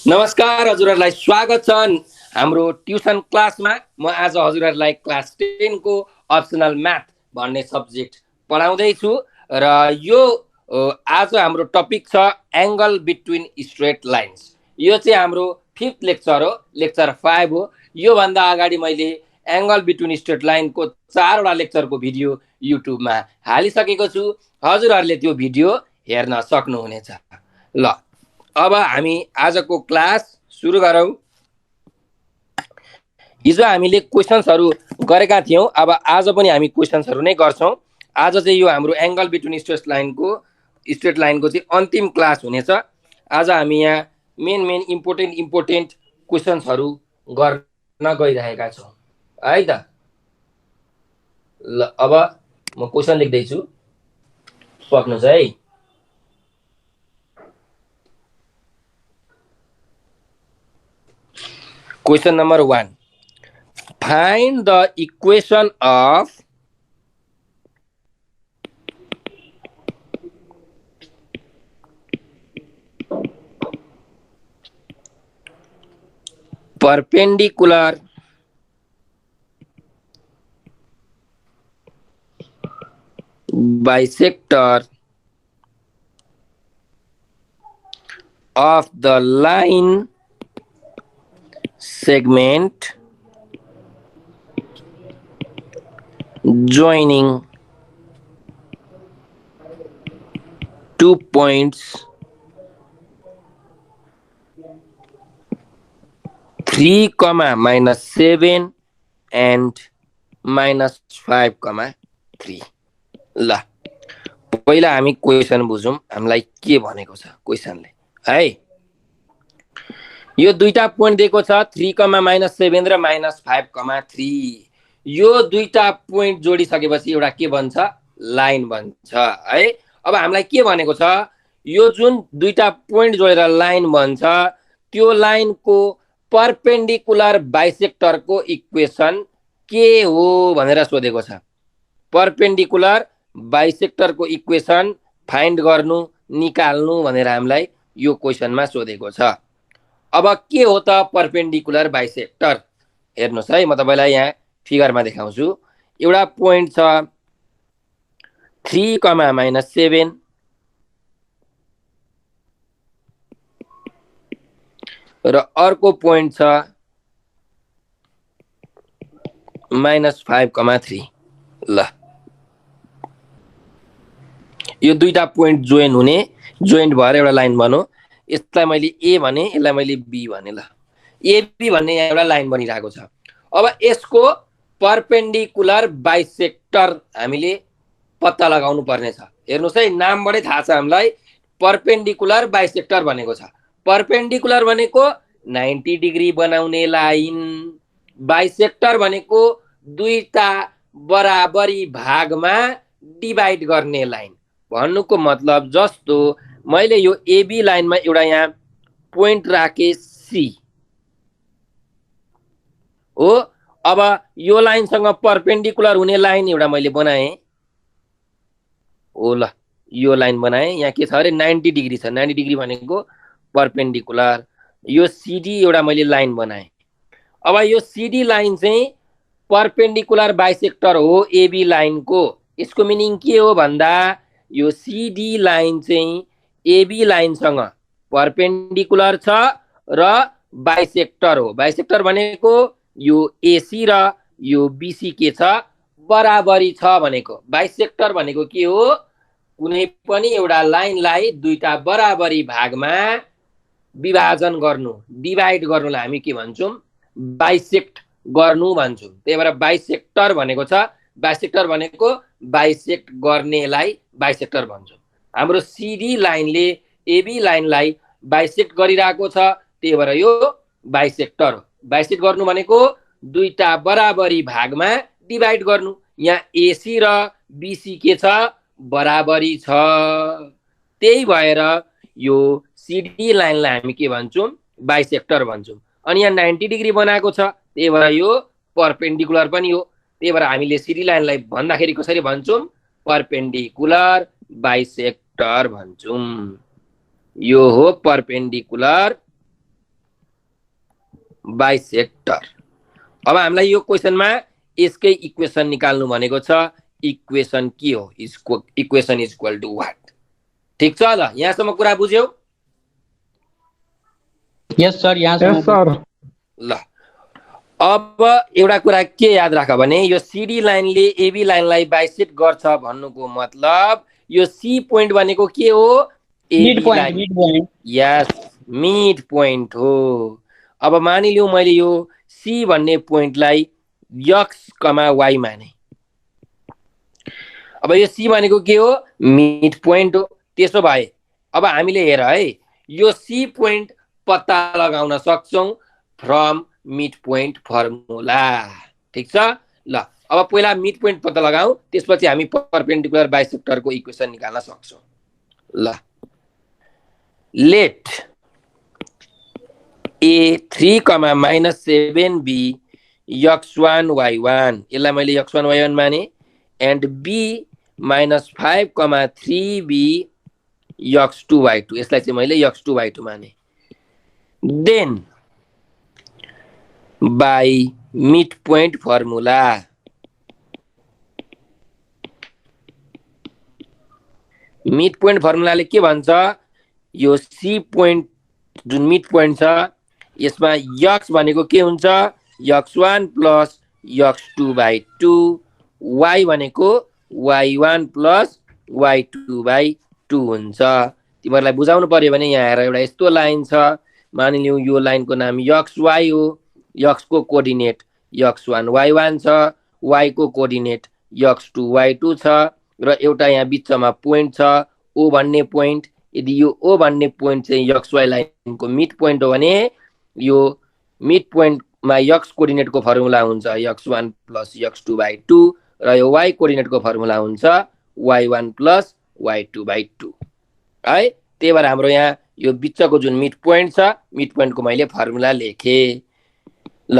नमस्कार हजुरहरूलाई स्वागत छ हाम्रो ट्युसन क्लासमा। म आज हजुरहरूलाई क्लास 10 को अप्सनल म्याथ भन्ने सब्जेक्ट पढाउँदैछु र यो आज हाम्रो टपिक छ एङ्गल बिट्विन स्ट्रेट लाइन्स। यो चाहिँ हाम्रो 5th लेक्चर हो, लेक्चर 5 हो। योभन्दा अगाडि मैले एङ्गल बिट्विन स्ट्रेट लाइनको 4वटा लेक्चरको भिडियो युट्युबमा हालिसकेको छु। हजुरहरूले त्यो भिडियो हेर्न सक्नुहुनेछ। ल अब हामी आजको क्लास सुरु गरौँ। हिजो हामीले क्वेसन्सहरू गरेका थियौँ, अब आज पनि हामी क्वेसन्सहरू नै गर्छौँ। आज चाहिँ यो हाम्रो एङ्गल बिट्विन स्ट्रेट लाइनको चाहिँ अन्तिम क्लास हुनेछ। आज हामी यहाँ मेन इम्पोर्टेन्ट क्वेसन्सहरू गर्न गइरहेका छौँ है त। ल अब म क्वेसन लेख्दैछु, सक्नुहोस् है। Question number 1. Find the equation of perpendicular bisector of the line segment joining 2 points 3, -7 and -5, 3। ल पहिला हामी क्वेसन बुझौँ हामीलाई के भनेको छ क्वेसनले है। यो दुईटा पोइन्ट दिएको छ 3, -7 र -5, 3। यो दुईटा पोइन्ट जोडिसकेपछि एउटा के बन्छ, लाइन बन्छ है। अब हामीलाई के भनेको छ, यो जुन दुईटा पोइन्ट जोडेर लाइन बन्छ त्यो लाइनको परपेन्डिकुलर बाइसेक्टरको इक्वेसन के हो भनेर सोधेको छ। परपेन्डिकुलर बाइसेक्टरको इक्वेसन फाइन्ड गर्नु, निकाल्नु भनेर हामीलाई यो क्वेसनमा सोधेको छ। अब के हो त परपेन्डिकुलर बाइसेक्टर, हेर्नुहोस् है। म तपाईँलाई यहाँ फिगरमा देखाउँछु। एउटा पोइन्ट छ 3, -7 र अर्को पोइन्ट छ -5, 3। ल यो दुईटा पोइन्ट जोइन्ट भएर एउटा लाइन बन्यो। यसलाई मैले ए भने, यसलाई मैले बी भने। ल एबी भन्ने यहाँ एउटा लाइन बनिरहेको छ। अब यसको परपेन्डिकुलर बाइसेक्टर हामीले पत्ता लगाउनु पर्ने छ। हेर्नुहोस् है, नामबाटै थाहा छ हामीलाई परपेन्डिकुलर बाइसेक्टर भनेको छ। परपेन्डिकुलर भनेको 90 डिग्री बनाउने लाइन, बाइसेक्टर भनेको दुईटा बराबरी भागमा डिभाइड गर्ने लाइन। भन्नुको मतलब जस्तो मैले यो एबी लाइनमा एउटा यहाँ पोइन्ट राखे सी हो। अब यो लाइनसँग परपेन्डिकुलर हुने लाइन एउटा मैले बनाएँ हो। ल यो लाइन बनाएँ, यहाँ के छ अरे 90 डिग्री छ। 90 डिग्री भनेको परपेन्डिकुलर। यो सिडी एउटा मैले लाइन बनाएँ। अब यो सिडी लाइन चाहिँ परपेन्डिकुलर बाइसेक्टर हो एबी लाइनको। यसको मिनिङ के हो भन्दा यो सिडी लाइन चाहिँ एबी लाइनसँग परपेन्डिकुलर छ र बाइसेक्टर हो। बाइसेक्टर भनेको यो एसी र यो बीसी के छ, बराबरी छ भनेको। बाइसेक्टर भनेको के हो, कुनै पनि एउटा लाइनलाई दुईटा बराबरी भागमा विभाजन गर्नु, डिभाइड गर्नुलाई हामी के भन्छौँ, बाइसेक्ट गर्नु भन्छौँ। त्यही भएर बाइसेक्टर भनेको छ। बाइसेक्टर भनेको बाइसेक्ट गर्नेलाई बाइसेक्टर भन्छौँ। हाम्रो सिडी लाइनले एबी लाइनलाई बाइसेक्ट गरिरहेको छ, त्यही भएर यो बाइसेक्टर हो। बाइसेक्ट गर्नु भनेको दुईटा बराबरी भागमा डिभाइड गर्नु। यहाँ एसी र बीसी के छ, बराबरी छ। त्यही भएर यो सिडी लाइनलाई हामी के भन्छौँ, बाइसेक्टर भन्छौँ। अनि यहाँ 90 डिग्री बनाएको छ, त्यही भएर यो परपेन्डिकुलर पनि हो। त्यही भएर हामीले सिडी लाइनलाई भन्दाखेरि कसरी भन्छौँ, परपेन्डिकुलर बाइसेक्टर भन्छौँ। यो हो परपेन्डिकुलर बाइसेक्टर। अब हामीलाई यो क्वेसनमा यसकै इक्वेसन निकाल्नु भनेको छ। इक्वेसन के हो? Equation is equal to what? ठीक छ ल, यहाँसम्म कुरा बुझ्यौ? यस सर, यहाँसम्म। Yes sir. ल अब एउटा कुरा के याद राख भने यो सिडी लाइनले एबी लाइनलाई बाइसेक्ट गर्छ भन्नुको मतलब यो सी पोइन्ट भनेको के हो? Mid point. Yes, mid point हो। अब मानिलिउँ मैले यो सी भन्ने पोइन्टलाई एक्स कमा वाई माने। अब यो सी भनेको के हो? मिड पोइन्ट हो। त्यसो भए अब हामीले हेर है, यो सी पोइन्ट पत्ता लगाउन सक्छौं फ्रम मिड पोइन्ट फर्मुला। ठीक छ ल, अब पहिला मिड पोइन्ट पत्ता लगाऊ, त्यसपछि हामी परपेन्डिकुलर बाइसेक्टरको इक्वेसन निकाल्न सक्छौं। ल, late A3, -7B x1 y1, यसलाई मैले x1 y1 माने, and B -5, 3B x2 y2, यसलाई चाहिँ मैले x2 y2 माने। Then by mid point formula, mid point फर्मुलाले के भन्छ? यो सी पोइन्ट जुन मिड पोइन्ट छ यसमा x भनेको के हुन्छ? x1 प्लस x2/2, y भनेको y1 प्लस y2/2 हुन्छ। तिमीहरूलाई बुझाउनु पर्यो भने यहाँ हेर, एउटा यस्तो लाइन छ, मानिलिउँ यो लाइनको नाम xy हो, x को कोअर्डिनेट x1 y1 छ, y को कोअर्डिनेट x2 y2 छ, र एउटा यहाँ बिचमा पोइन्ट छ ओ भन्ने पोइन्ट। यदि यो ओ भन्ने पोइन्ट चाहिँ xy लाइनको मिड पोइन्ट हो भने यो मिड पोइन्टमा x कोअर्डिनेटको फर्मुला हुन्छ x1 प्लस x2/2, र यो y कोअर्डिनेटको फर्मुला हुन्छ y1 प्लस y2/2 है। त्यही भएर हाम्रो यहाँ यो बिचको जुन मिड पोइन्ट छ, मिड पोइन्टको मैले फर्मुला लेखे। ल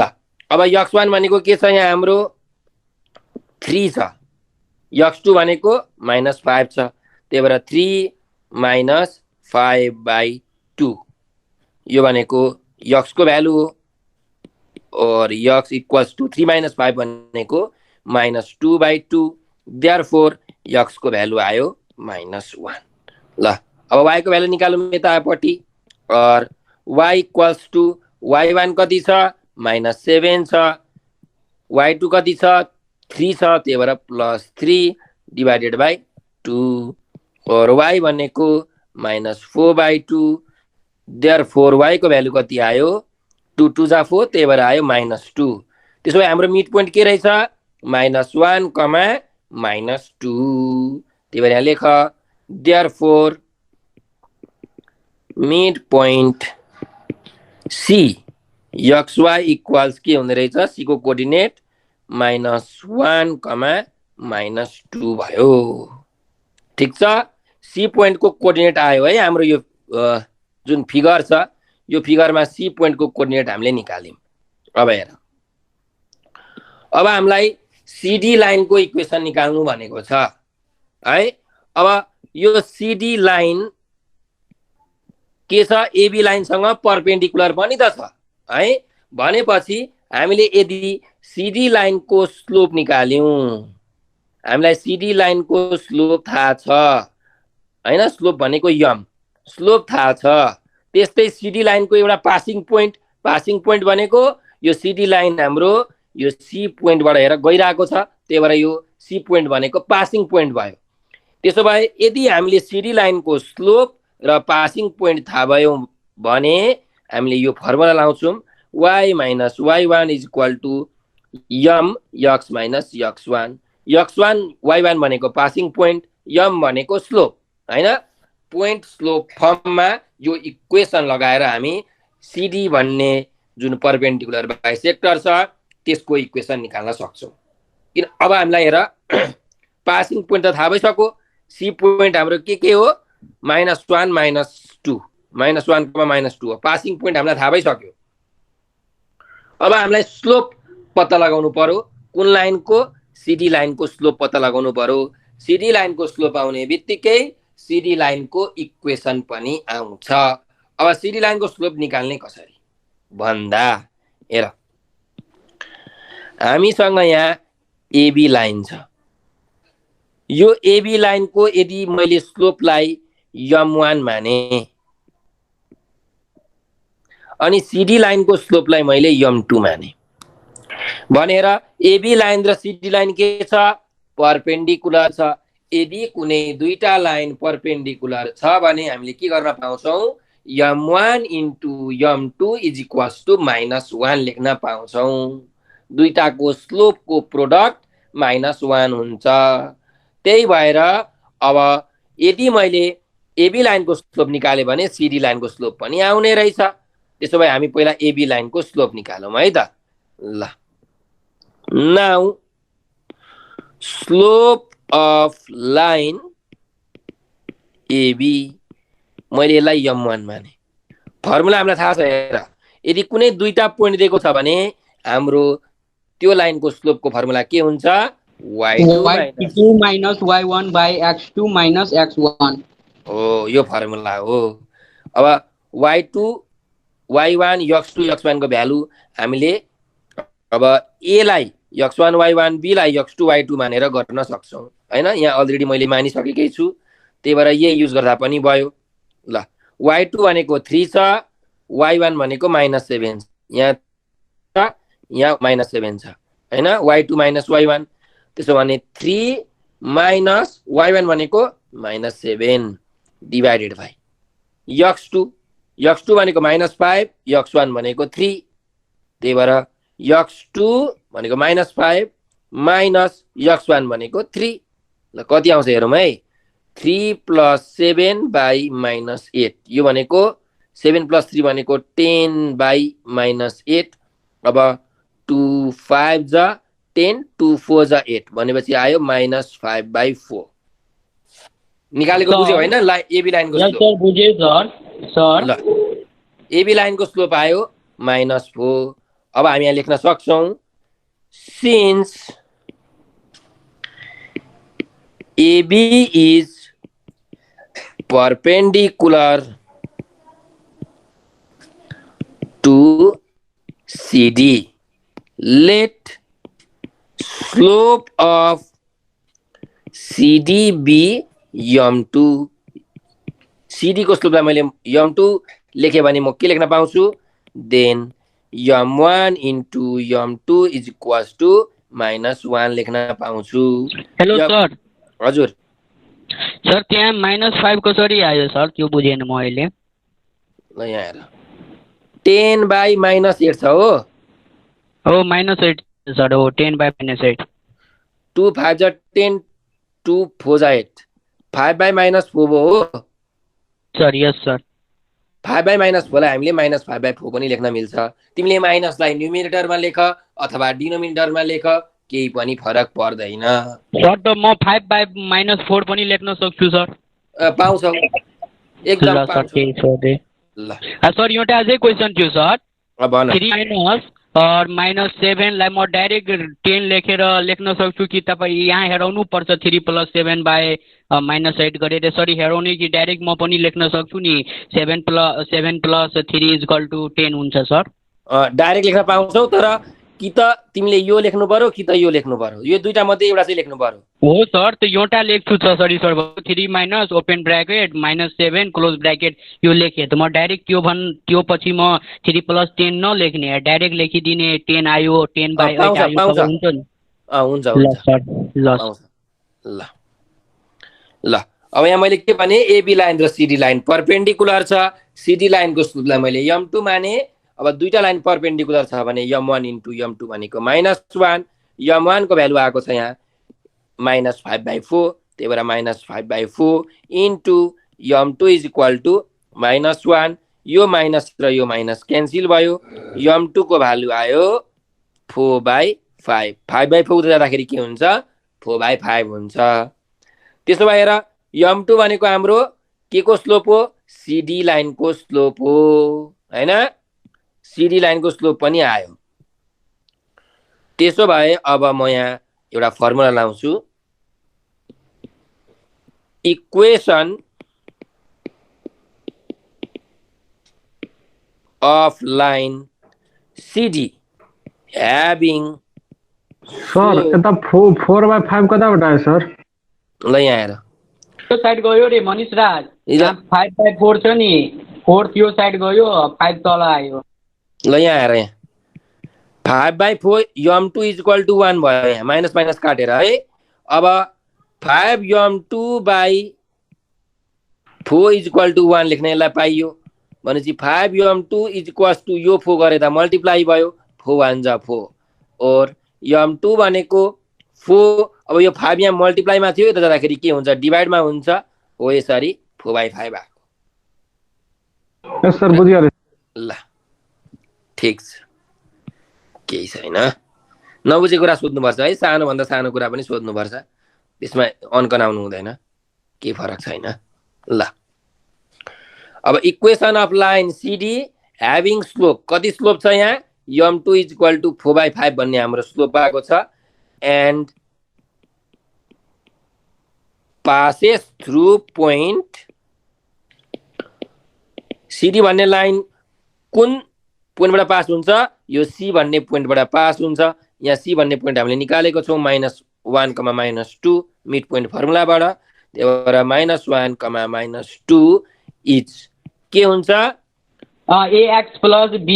अब x1 भनेको के छ? यहाँ हाम्रो 3 छ, x2 भनेको -5 छ, त्यही भएर 3 - 5/2 यो भनेको x को भ्यालु हो, और x इक्वल्स टु 3 - 5 भनेको -2/2, देयरफोर x को भ्यालु आयो -1। ल अब y को भ्यालु निकालौँ यतापट्टि, और y इक्वल्स टु y1 कति छ? -7 छ, y2 कति छ? 3 छ, त्यही भएर +3 / 2, और y भनेको -4/2, देयरफोर y को भ्यालु कति आयो? 2 2 जा 4, त्यही भएर आयो -2। त्यसो भए हाम्रो मिड पोइन्ट के रहेछ? -1, -2। त्यही भएर यहाँ लेख, therefore mid point C xy equals के हुँदो रहेछ? सी को कोअर्डिनेट -1, -2 भयो। ठीक छ, सी पोइन्ट को कोअर्डिनेट आयो है हाम्रो यो जुन फिगर छ, यो फिगरमा सी पोइन्ट को कोअर्डिनेट हामीले निकाल्यौं। अब हेर, अब हामीलाई सीडी लाइन को इक्वेसन निकाल्नु भनेको छ है। अब यो सीडी लाइन के छ? एबी लाइनसँग परपेन्डिकुलर पनि त छ है। भनेपछि हामीले यदि सीडी लाइन को स्लोप निकाल्यौं, हामीलाई सीडी लाइन को स्लोप थाहा छ हैन, स्लोप भनेको यम, स्लोप थाहा छ। त्यस्तै सीडी लाइन को एउटा पासिङ पोइन्ट भनेको यो सीडी लाइन हाम्रो यो सी पोइन्टबाट हेर गइरहेको छ, त्यही भएर यो सी पोइन्ट भनेको पासिङ पोइन्ट भयो। त्यसो भए यदि हामीले सीडी लाइन को स्लोप र पासिङ पोइन्ट थाहा भयो भने हामीले यो फर्मुला लाउँछौं, y - y1 is equal to m x - x1। x1 y1 भनेको पासिङ पोइन्ट, m भनेको स्लोप हैन। पोइन्ट स्लोप फर्ममा यो इक्वेसन लगाएर हामी सीडी भन्ने जुन परपेन्डिकुलर बाइसेक्टर छ त्यसको इक्वेसन निकाल्न सक्छौं। किन अब हामीलाई हेर, पासिङ पोइन्ट त थाहा भइसक्यो, सी पोइन्ट हाम्रो के हो? -1, -2, -1, -2 हो। पासिङ पोइन्ट हामीलाई थाहा भइसक्यो। अब हामीलाई स्लोप पत्ता लगाउनु पर्यो। कुन लाइनको? सीडी लाइनको स्लोप पत्ता लगाउनु पर्यो। सीडी लाइनको स्लोप आउने बित्तिकै सीडी लाइनको इक्वेसन पनि आउँछ। अब सीडी लाइनको स्लोप निकाल्ने कसरी भन्दा हेर हामीसँग यहाँ एबी लाइन छ। यो एबी लाइनको यदि मैले स्लोपलाई m1 माने अनि सिडी लाइनको स्लोपलाई मैले m2 माने भनेर एबी लाइन र सिडी लाइन के छ? परपेन्डिकुलर छ। यदि कुनै दुईटा लाइन परपेन्डिकुलर छ भने हामीले के गर्न पाउँछौँ? m1 into m2 is equals to -1 लेख्न पाउँछौँ। दुईटाको स्लोपको प्रोडक्ट -1 हुन्छ। त्यही भएर अब यदि मैले एबी लाइनको स्लोप निकाले भने सिडी लाइनको स्लोप पनि आउने रहेछ। त्यसो भए हामी पहिला एबी लाइनको स्लोप निकालौँ है त। ल now slope of line AB मैले यसलाई m1 माने। फर्मुला हामीलाई थाहा छ। हेर यदि कुनै दुईटा पोइन्ट दिएको छ भने हाम्रो त्यो लाइनको स्लोपको फर्मुला के हुन्छ? y2 minus y1 by x2 minus x1 हो, यो फर्मुला हो। अब y2 y1 x2 x1 को भ्यालु हामीले अब ए लाई x1 y1 बी लाई x2 y2 मानेर गर्न सक्छौँ हैन। यहाँ अलरेडी मैले मानिसकेकै छु, त्यही भएर यही युज गर्दा पनि भयो। ल y2 भनेको 3 छ, y1 भनेको -7 यहाँ -7 छ हैन। y2 minus y1 त्यसो भने 3 minus y1 भनेको -7 डिभाइडेड बाइ x2 भनेको -5 x1 भनेको 3 त्यही भएर x2 भनेको -5 माइनस x1 भनेको 3। ल कति आउँछ हेरौँ है। 3 + 7 / -8 यो भनेको 7 + 3 भनेको 10 / -8। अब 2 5 जा 10 2 4 जा 8 भनेपछि आयो -5/4। निकालेको बुझ्यो हैन? एबी लाइनको स्लोप। सर बुझे सर। ल एबी लाइनको स्लोप आयो -4। अब हामी यहाँ लेख्न सक्छौँ since AB is perpendicular to CD, let slope of CD be m2। CD को स्लोपलाई मैले m2 लेखेँ भने म के लेख्न पाउँछु? Then m1 into m2 is equals to -1 लेख्न पाउँछु। Hello sir. हजुर सर त्यहाँ -5 कसरी आयो सर? त्यो बुझेन म अहिले। ल यहाँ हेर 10 / -8 छ हो। हो -8 सर हो 10 / -8। 2 5 जा 10 2 4 जा 8 5 / -4 हो सर। यस सर। 5 / -4 लाई हामीले -5/4 पनि लेख्न मिल्छ। तिमीले माइनसलाई न्युमिनेटरमा लेख अथवा डिनोमिनेटरमा लेख, केही पनि फरक पर्दैन। सर त म 5 / -4 पनि लेख्न सक्छु सर। पाउँछौ एकदम पाउँछौ। ल सर एउटा अझै क्वेसन थियो सर। भन। 3 और -7 लाई म डाइरेक्ट 10 लेखेर लेख्न सक्छु कि तपाईँ यहाँ हेराउनु पर्छ 3 + 7 / -8 गरेर? सरी हेराउने कि डाइरेक्ट म पनि लेख्न सक्छु नि 7 + 3 = 10 हुन्छ सर? डाइरेक्ट लेख्न पाउँछौ, तर कि त तिमीले यो लेख्नु पर्यो कि त यो लेख्नु पर्यो। यो दुईटा मध्ये एउटा चाहिँ लेख्नु पर्यो। हो सर त एउटा लेख्छु त। Sorry sir 3 - open bracket -7 close bracket यो लेखेँ त म डाइरेक्ट त्यो पछि म 3 + 10 नलेख्ने, डाइरेक्ट लेखिदिने 10 आयो 10/8 आयो हुन्छ नि? हुन्छ ल सर। ल ल ल अब यहाँ मैले के भने एबी लाइन र सिडी लाइन परपेन्डिकुलर छ। सिडी लाइनको स्लोपलाई मैले m2 माने। अब दुईटा लाइन परपेन्डिकुलर छ भने m1 इन्टु m2 भनेको -1। m1 को भ्यालु आएको छ यहाँ -5/4 त्यही भएर -5/4 into m2 is equal to -1। यो माइनस र यो माइनस क्यान्सिल भयो। m2 को भ्यालु आयो 4/5। 5/4 जाँदाखेरि के हुन्छ? 4/5 हुन्छ। त्यसो भएर m2 भनेको हाम्रो के को स्लोप हो? सिडी लाइनको स्लोप हो हैन। सिडी लाइनको स्लोप पनि आयो। त्यसो भए अब म यहाँ एउटा फर्मुला लाउँछु। Equation of line CD having sir यता 4/5 कताबाट आयो सर? ल यहाँ हेर त्यो साइड गयो रे मनिष राज। 5/4 छ नि, 4 त्यो साइड गयो, 5 तल आयो। ल यहाँ हेर यहाँ 5/4 m2 इक्वल टु 1 भयो यहाँ माइनस माइनस काटेर है। अब 5 m2/4 इक्वल टु 1 लेख्न यसलाई पाइयो भनेपछि 5 m2 इक्वल टु यो 4 गरेर मल्टिप्लाई भयो 4 1 जा 4 और m2 भनेको 4। अब यो 5 यहाँ मल्टिप्लाईमा थियो यता जाँदाखेरि के हुन्छ डिभाइडमा हुन्छ हो यसरी 4/5 आएको। यस सर बुझिहालेँ। ल ठिक छ केही छैन नबुझेको कुरा सोध्नुपर्छ है सानोभन्दा सानो कुरा पनि सोध्नुपर्छ त्यसमा अङ्क आउनु हुँदैन केही फरक छैन। ल अब equation of line CD having slope कति स्लोप छ यहाँ m2 इक्वल टु 4/5 भन्ने हाम्रो स्लोप आएको छ and passes through point CD भन्ने लाइन कुन पोइन्टबाट पास हुन्छ यो सी भन्ने पोइन्टबाट पास हुन्छ। यहाँ सी भन्ने पोइन्ट हामीले निकालेको छौँ -1, -2 मिड पोइन्ट फर्मुलाबाट त्यही भएर -1, -2 इच के हुन्छ ax + b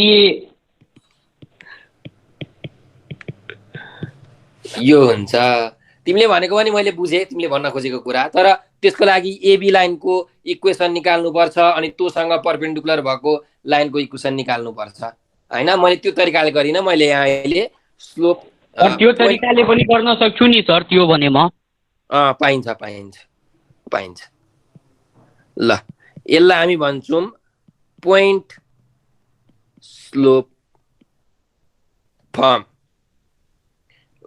यो हुन्छ। तिमीले भनेको पनि मैले बुझेँ तिमीले भन्न खोजेको कुरा तर त्यसको लागि एबी लाइनको इक्वेसन निकाल्नुपर्छ अनि तँसँग परपेन्डिकुलर भएको लाइनको इक्वेसन निकाल्नुपर्छ हैन। मैले त्यो तरिकाले गरिन मैले यहाँ अहिले स्लोप त्यो तरिकाले पनि गर्न सक्छु नि सर त्यो भने म पाइन्छ पाइन्छ पाइन्छ। ल यसलाई हामी भन्छौँ पोइन्ट स्लोप फर्म।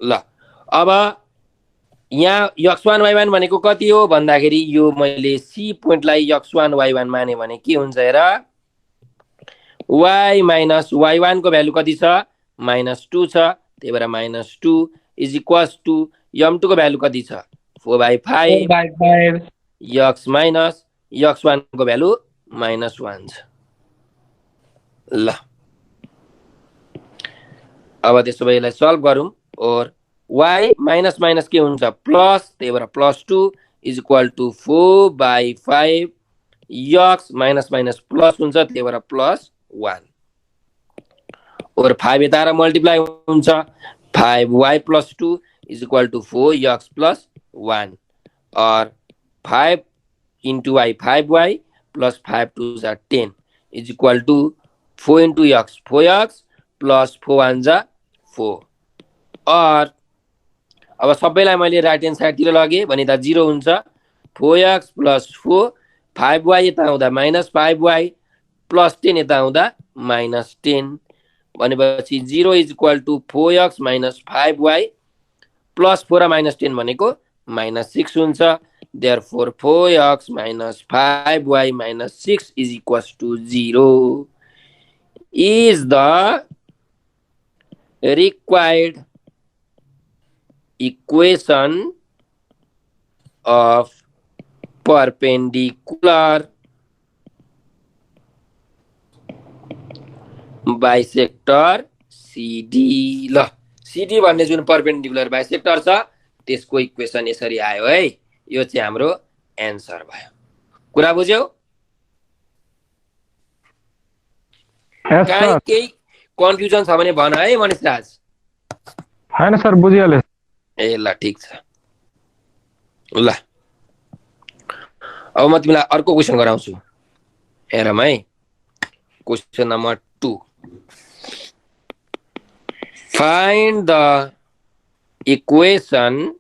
ल अब यहाँ x1 y1 भनेको कति हो भन्दाखेरि यो मैले सी पोइन्टलाई x1 y1 माने भने के हुन्छ हेर y - y1 को भ्यालु कति छ -2 छ त्यही भएर -2 इज इक्वल्स टु m2 को भ्यालु कति छ 4/5 x माइनस x1 को भ्यालु -1 छ। ल अब त्यसो भए यसलाई सल्भ गरौँ और y माइनस माइनस के हुन्छ प्लस त्यही भएर +2 is equal to 4/5 x minus minus plus हुन्छ त्यही भएर +1 और 5 यता र मल्टिप्लाई हुन्छ 5y + 2 is equal to 4x + 1 और 5 into y 5y plus 5 2s are 10 is equal to 4 into x 4x plus 4 1s are 4 और अब सबैलाई मैले राइट ह्यान्ड साइडतिर लगे भने त 0 हुन्छ 4x plus 4 5y यता आउँदा -5y plus 10 यता आउँदा -10 भनेपछि 0 is equal to 4x minus 5y plus 4 र -10 भनेको -6 हुन्छ। Therefore 4x minus 5y minus 6 is equals to 0 is the required equation of perpendicular bisector CD। ल CD भन्ने जुन परपेन्डिकुलर बाइसेक्टर छ त्यसको इक्वेसन यसरी आयो है यो चाहिँ हाम्रो एन्सर भयो। कुरा बुझ्यौ काई केही कन्फ्युजन छ भने भन है मनिष राज। हैन सर बुझिहालेँ। ए ल ठीक छ। ल अब म तिमीलाई अर्को क्वेसन गराउँछु हेरौँ है question number 2 find the equation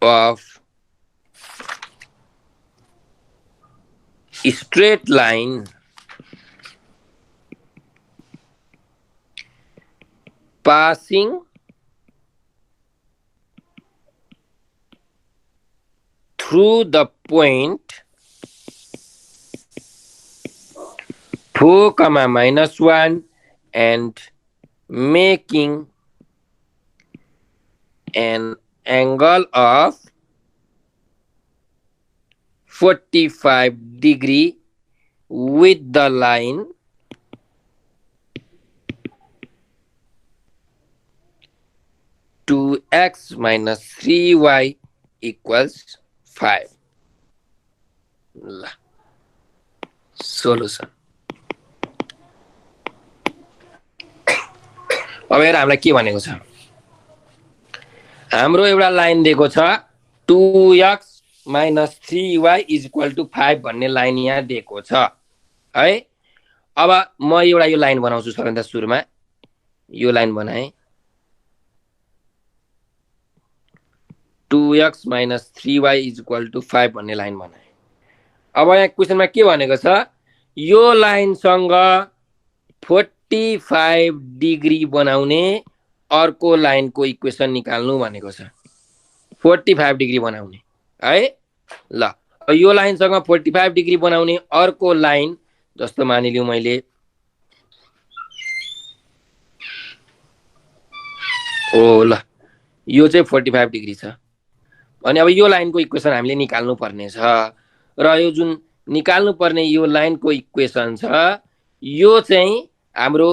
of straight line passing through the point 4, -1 and making an angle of 45 degree with the line 2x minus 3y equals 5. ल सोलुसन अब हेर हामीलाई के भनेको छ हाम्रो एउटा लाइन दिएको छ 2x minus 3y is equal to 5 भन्ने लाइन यहाँ दिएको छ है अब म एउटा यो लाइन बनाउँछु सबैभन्दा सुरुमा यो लाइन बनाएँ 2x minus 3y is equal to 5 भन्ने लाइन बनाएँ अब यहाँ क्वेशनमा के भनेको छ यो लाइनसँग 45 डिग्री बनाउने अर्को लाइनको इक्वेसन निकाल्नु भनेको छ 45 डिग्री बनाउने है ल यो लाइनसँग 45 डिग्री बनाउने अर्को लाइन जस्तो मानिलिउँ मैले ओ ल यो चाहिँ 45 डिग्री छ अनि अब यो लाइनको इक्वेसन हामीले निकाल्नु पर्ने छ र यो जुन निकाल्नु पर्ने यो लाइनको इक्वेसन छ यो चाहिँ हाम्रो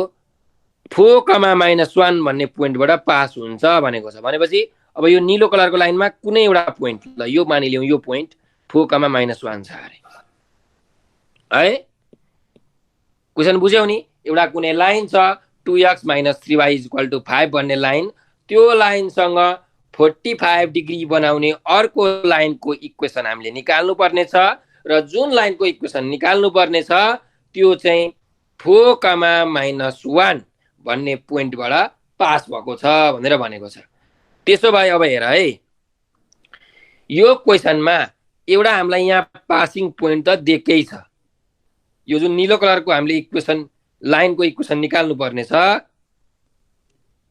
4,-1 भन्ने पोइन्टबाट पास हुन्छ भनेको छ भनेपछि अब यो नीलो कलरको लाइनमा कुनै एउटा पोइन्ट ल यो मानिलिउँ यो पोइन्ट 4,-1 छ अरे है क्वेशन बुझ्यौ नि एउटा कुनै लाइन छ 2x minus 3y is equal to 5 भन्ने लाइन त्यो लाइनसँग 45 डिग्री बनाउने अर्को लाइनको इक्वेसन हामीले निकाल्नु पर्ने छ र जुन लाइनको इक्वेसन निकाल्नु पर्ने छ त्यो चाहिँ 4,-1 भन्ने पोइन्टबाट पास भएको छ भनेर भनेको छ त्यसो भए अब हेर है यो क्वेशनमा एउटा हामीलाई यहाँ पासिङ पोइन्ट त दिएकै छ यो जुन नीलो कलरको हामीले इक्वेसन लाइनको इक्वेसन निकाल्नु पर्ने छ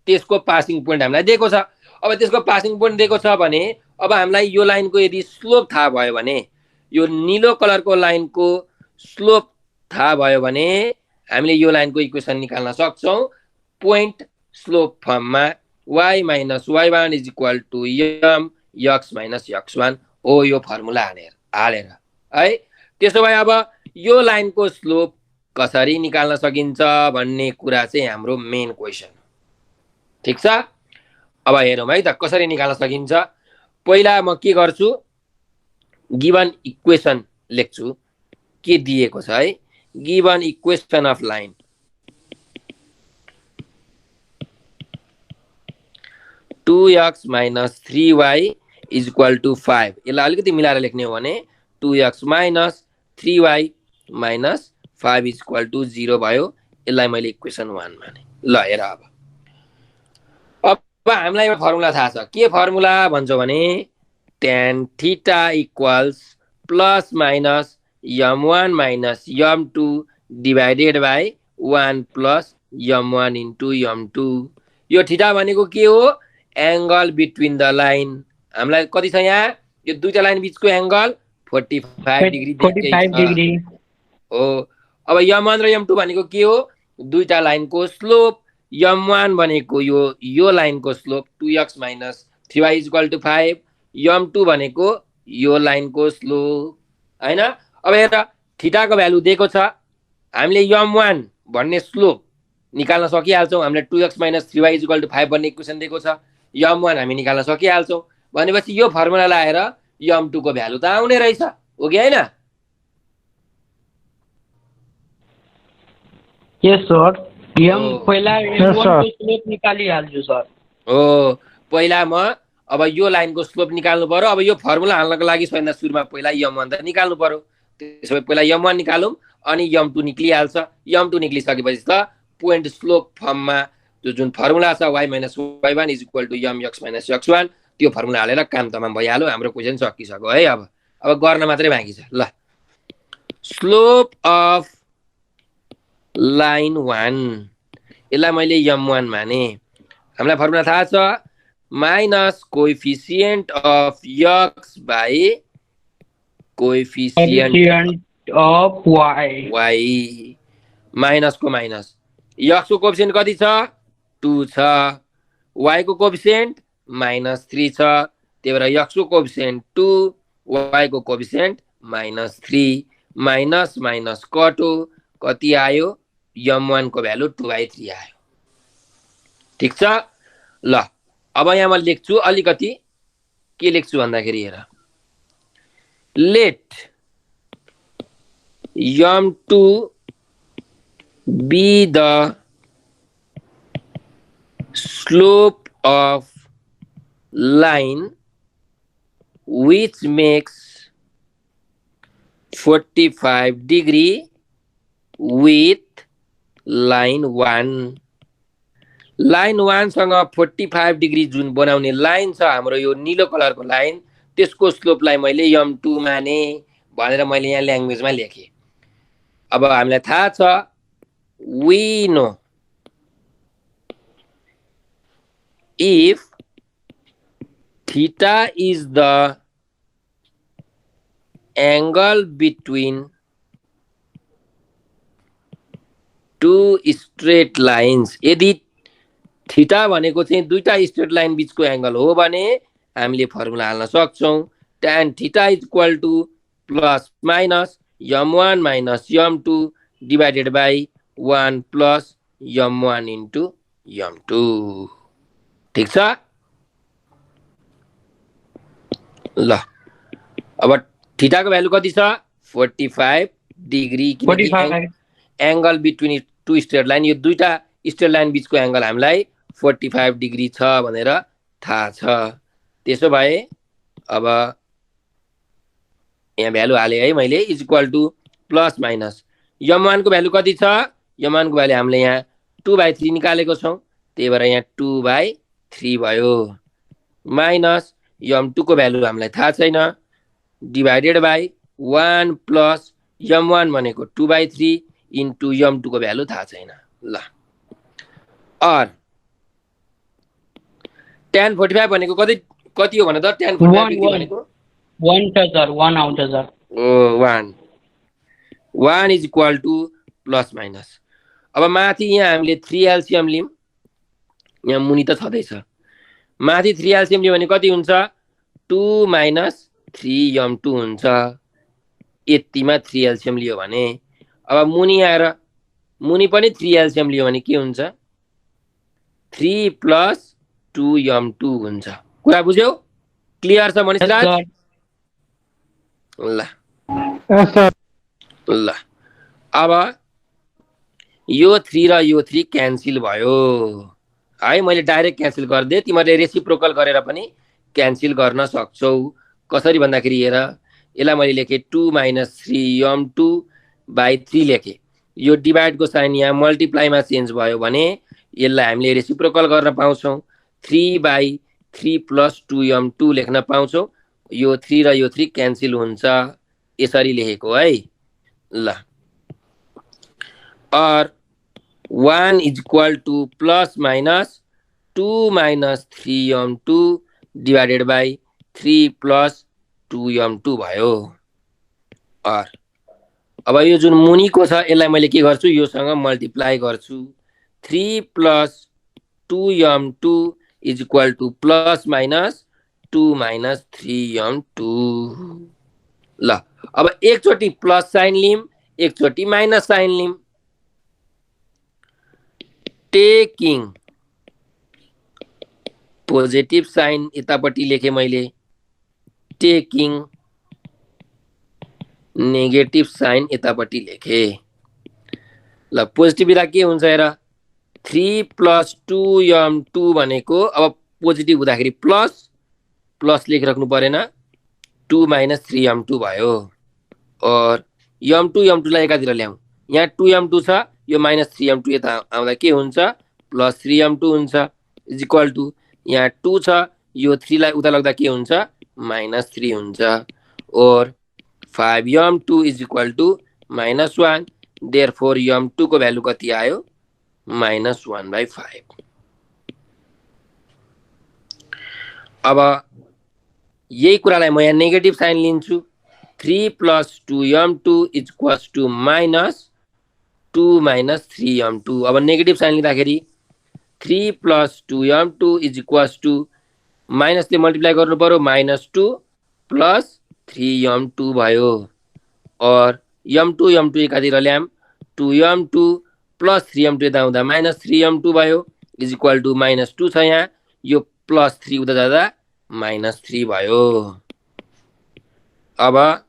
त्यसको पासिङ पोइन्ट हामीलाई दिएको छ अब त्यसको पासिङ पोइन्ट दिएको छ भने अब हामीलाई यो लाइनको यदि स्लोप थाहा भयो भने यो नीलो कलरको लाइनको स्लोप थाहा भयो भने हामीले यो लाइनको इक्वेसन निकाल्न सक्छौं पोइन्ट स्लोप फर्ममा y minus y1 is equal to m x minus x1 हो यो फर्मुला हालेर है त्यसो भए अब यो लाइनको स्लोप कसरी निकाल्न सकिन्छ भन्ने कुरा चाहिँ हाम्रो मेन क्वेशन ठीक छ अब हेरौँ है त कसरी निकाल्न सकिन्छ पहिला म के गर्छु गिवन इक्वेसन लेख्छु के दिएको छ है given equation of line two x minus 3y is equal to 5 यसलाई अलिकति मिलाएर लेख्ने हो भने 2x minus 3y minus 5 is equal to 0 भयो यसलाई मैले इक्वेसन 1 माने ल हेर अब हामीलाई एउटा फर्मुला थाहा छ के फर्मुला भन्छौ भने tan theta equals plus minus m1 minus m2 divided by 1 plus m1 into m2 यो थीटा भनेको के हो एंगल बिट्विन द लाइन हामीलाई कति छ यहाँ यो दुईटा लाइन बीचको एंगल 45 डिग्री हो अब m1 र m2 भनेको के हो दुईटा लाइनको स्लोप m1 भनेको यो लाइनको slope 2x minus 3y is equal to 5 m2 भनेको यो लाइनको स्लोप हैन अब हेर थीटाको भ्यालु दिएको छ हामीले m1 भन्ने स्लोप निकाल्न सकिहाल्छौं हामीले 2x minus 3y is equal to 5 भन्ने इक्वेसन दिएको छ m1 हामी निकाल्न सकिहाल्छौं भनेपछि यो फर्मुला लाएर m2 को भ्यालु त आउने रहेछ हो कि हैन यस सर पहिला m1 को स्लोप निकालिहाल्छु सर हो पहिला म अब यो लाइनको स्लोप निकाल्नु पर्यो अब यो फर्मुला हाल्नको लागि सबैभन्दा सुरुमा पहिला m1 त निकाल्नु पर्यो त्यसैले पहिला m1 निकालौं अनि m2 निक्लिहाल्छ m2 निक्लिसकेपछि त पोइन्ट स्लोप फर्ममा जुन फर्मुला छ y minus y1 is equal to m x minus x1 त्यो फर्मुला हालेर काम तमाम भइहाल्यो हाम्रो क्वेशन सकिसक्यो है अब गर्न मात्रै बाँकी छ ल स्लोप अफ लाइन 1 यसलाई मैले m1 माने हामीलाई फर्मुला थाहा छ minus coefficient of x by coefficient of y minus को माइनस x को कोएफिसिएन्ट कति छ 2 छ y को कोएफिसिएन्ट -3 छ त्यही भएर x को कोएफिसिएन्ट 2 y को कोएफिसिएन्ट -3 माइनस माइनस कटो कति आयो m1 को भ्यालु 2/3 आयो ठीक छ ल अब यहाँ म लेख्छु अलिकति के लेख्छु भन्दाखेरि हेर late m2 be the slope of line which makes 45 degree with line 1 line 1 सँग 45 डिग्री जुन बनाउने लाइन छ हाम्रो यो नीलो कलरको लाइन त्यसको स्लोपलाई मैले m2 माने भनेर मैले यहाँ ल्याङ्ग्वेजमा लेखेँ अब हामीलाई थाहा छ we know if theta is the angle between two straight lines यदि थीटा भनेको चाहिँ दुईटा स्ट्रेट लाइन बीचको एंगल हो भने हामीले फर्मुला हाल्न सक्छौं tan theta is equal to plus minus m1 minus m2 divided by 1 plus m1 into m2 ठीक छ ल अब थीटा को भ्यालु कति छ 45 डिग्री किनकि angle between two straight line यो दुईटा स्ट्रेट लाइन बीचको एंगल हामीलाई 45 डिग्री छ भनेर थाहा छ त्यसो भए अब यहाँ भ्यालु हाले है मैले is equal to plus minus m1 को भ्यालु कति छ m1 को भ्यालु हामीले यहाँ 2/3 निकालेको छौं त्यही भएर यहाँ 2/3 भयो माइनस m2 को भ्यालु हामीलाई थाहा छैन डिवाइडेड बाइ 1 प्लस m1 भनेको 2/3 इन्टु m2 को भ्यालु थाहा छैन ल और tan 45 भनेको कति हो भने त tan 45 भनेको 1 छ सर 1 आउँछ सर ओ 1 is equal to plus minus अब माथि यहाँ हामीले 3 एलसीएम लियौं यहाँ मुनि त छदै छ माथि 3 एलसीएम लियो भने कति हुन्छ 2 माइनस 3m2 हुन्छ यतिमा 3 एलसीएम लियो भने अब मुनि आएर मुनि पनि 3 एलसीएम लियो भने के हुन्छ 3 प्लस 2m2 हुन्छ कुरा बुझ्यौ क्लियर छ मनीष राज ल ल अब यो 3 र यो 3 क्यान्सल भयो है मैले डाइरेक्ट क्यान्सल गर्दे तिमीले रेसिप्रोकल गरेर पनि क्यान्सल गर्न सक्छौ कसरी भन्दाखेरि हेर यसलाई मैले लेखे 2 माइनस 3m2 बाइ 3 लेखे यो डिभाइड को साइन यहाँ मल्टिप्लाई मा चेन्ज भयो भने यसलाई हामीले रेसिप्रोकल गर्न पाउँछौं 3/3 प्लस 2m2 लेख्न पाउँछौं यो 3 र यो 3 क्यान्सल हुन्छ यसरी लेखेको है ल और 1 is equal to plus minus 2 minus 3m2 divided by 3 plus 2m2 भयो और अब यो जुन मुनिको छ यसलाई मैले के गर्छु योसँग मल्टिप्लाई गर्छु 3 plus 2m2 is equal to plus minus 2 minus 3m2 ल अब एकचोटी प्लस साइन लिम एकचोटी माइनस साइन लिम टेकिङ पोजिटिभ साइन यतापट्टि लेखे मैले टेकिङ नेगेटिभ साइन यतापट्टि लेखे ल पोजिटिभ बिरा के हुन्छ हेर 3 प्लस 2m2 भनेको अब पोजिटिभ हुँदाखेरि प्लस प्लस लेखिराख्नु परेन 2 माइनस 3m2 भयो और m2 लाई एकातिर ल्याऊ यहाँ 2m2 छ यो माइनस 3m2 यता आउँदा के हुन्छ प्लस 3m2 हुन्छ इज इक्वल टु यहाँ 2 छ यो 3 लाई उता लग्दा के हुन्छ माइनस 3 हुन्छ और 5m2 is equal to minus 1 therefore m2 को भ्यालु कति आयो माइनस 1/5 अब यही कुरालाई म यहाँ नेगेटिभ साइन लिन्छु 3 plus 2m2 is equals to minus 2 minus 3m2 अब नेगेटिभ साइन लिँदाखेरि 3 plus 2m2 is equals to माइनसले मल्टिप्लाई गर्नु पर्यो माइनस 2 प्लस 3m2 भयो और m2 एकातिर ल्याम 2m2 प्लस 3m2 यता आउँदा माइनस 3m2 भयो इज इक्वल टु माइनस 2 छ यहाँ यो +3 उता जाँदा -3 भयो। अब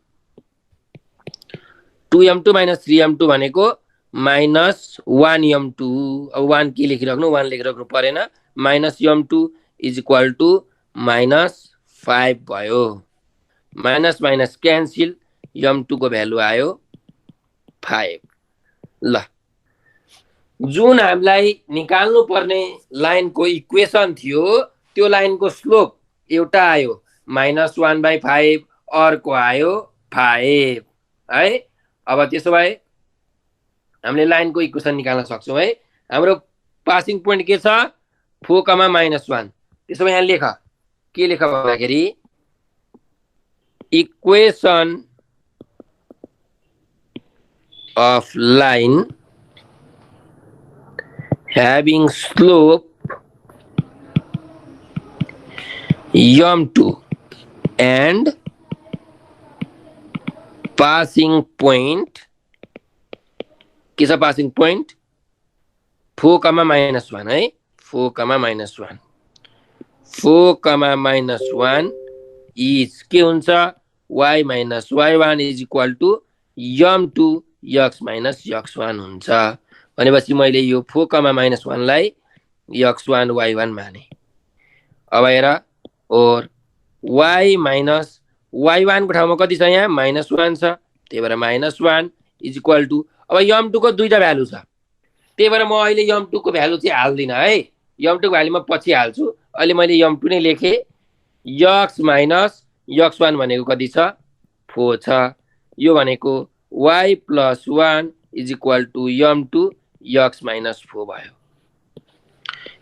2m2 - 3m2 भनेको -1m2। अब 1 के लेखिराख्नु, 1 लेखिराख्नु परेन। -m2 इज इक्वल टु -5 भयो। माइनस माइनस क्यान्सिल, m2 को भ्यालु आयो 5। ल, जुन हामीलाई निकाल्नु पर्ने लाइनको इक्वेसन थियो त्यो लाइनको स्लोप एउटा आयो -1/5, अर्को आयो 5 है। अब त्यसो भए हामीले लाइनको इक्वेसन निकाल्न सक्छौँ है। हाम्रो पासिङ पोइन्ट के छ, 4, त्यसो भए यहाँ लेख, के लेख भन्दाखेरि equation of line having slope m2 and passing point, के छ passing point 4, -1 है। 4, -1 इज के हुन्छ, y - y1 is equal to m2 x - x1 हुन्छ। भनेपछि मैले यो 4, -1 लाई x1 y1 माने। अब हेर, और y - y1 को ठाउँमा कति छ, यहाँ -1 छ, त्यही भएर -1 इज इक्वल टु, अब m2 को दुईटा भ्यालु छ, त्यही भएर म अहिले m2 को भ्यालु चाहिँ हाल्दिनँ है। m2 को भ्यालु म पछि हाल्छु। अहिले मैले m2 नै लेखेँ। x - x1 भनेको कति छ, 4 छ। यो भनेको y + 1 is equal to m2 x - 4 भयो।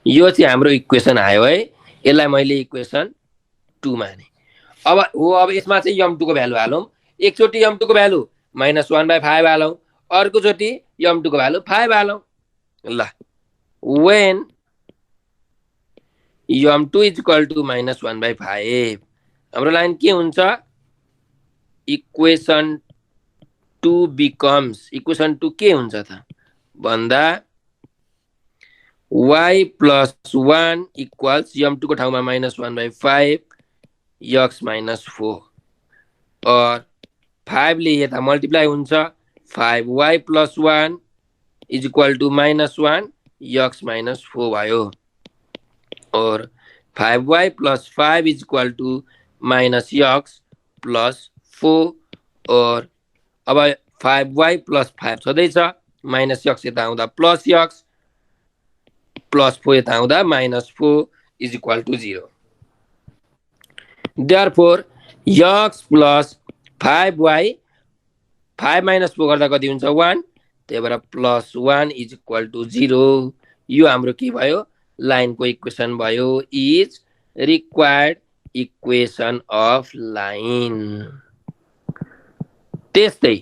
यो चाहिँ हाम्रो इक्वेसन आयो है। यसलाई मैले इक्वेसन 2 माने। अब यसमा चाहिँ m2 को भ्यालु हालौँ। एकचोटि m2 को भ्यालु -1/5 हालौँ, अर्कोचोटि m2 को भ्यालु 5 हालौँ। ल, when m2 is equal to -1/5, हाम्रो लाइन के हुन्छ, इक्वेसन 2 बिकम्स, इक्वेसन 2 के हुन्छ त भन्दा y + 1 इक्वल्स m2 को ठाउँमा -1/5 x - 4, और 5 ले यता मल्टिप्लाई हुन्छ, 5y + 1 is equal to -1 x - 4 भयो। और 5y + 5 is equal to -x + 4, और अब 5y + 5 छँदैछ, -x यता आउँदा +x +4 यता आउँदा -4 is equal to 0। Therefore x + 5y, 5 - 4 गर्दा कति हुन्छ, 1, त्यही भएर +1 इज इक्वल टु 0। यो हाम्रो के भयो, लाइनको इक्वेसन भयो, is required equation of line. त्यस्तै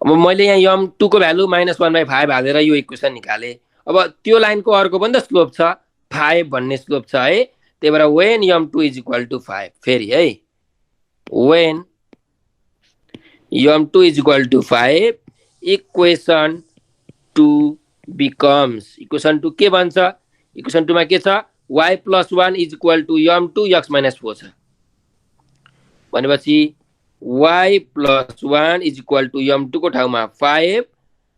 अब मैले यहाँ m2 को भ्यालु -1/5 हालेर यो इक्वेसन निकाले। अब त्यो लाइनको अर्को पनि त स्लोप छ, 5 भन्ने स्लोप छ है। त्यही भएर when m2 is equal to 5, फेरि है, when m2 is equal to 5, equation 2 becomes, equation 2 के भन्छ, इक्वेसन 2 मा के छ, y + 1 is equal to m2 x - 4 छ। भनेपछि y + 1 is equal to m2 को ठाउँमा 5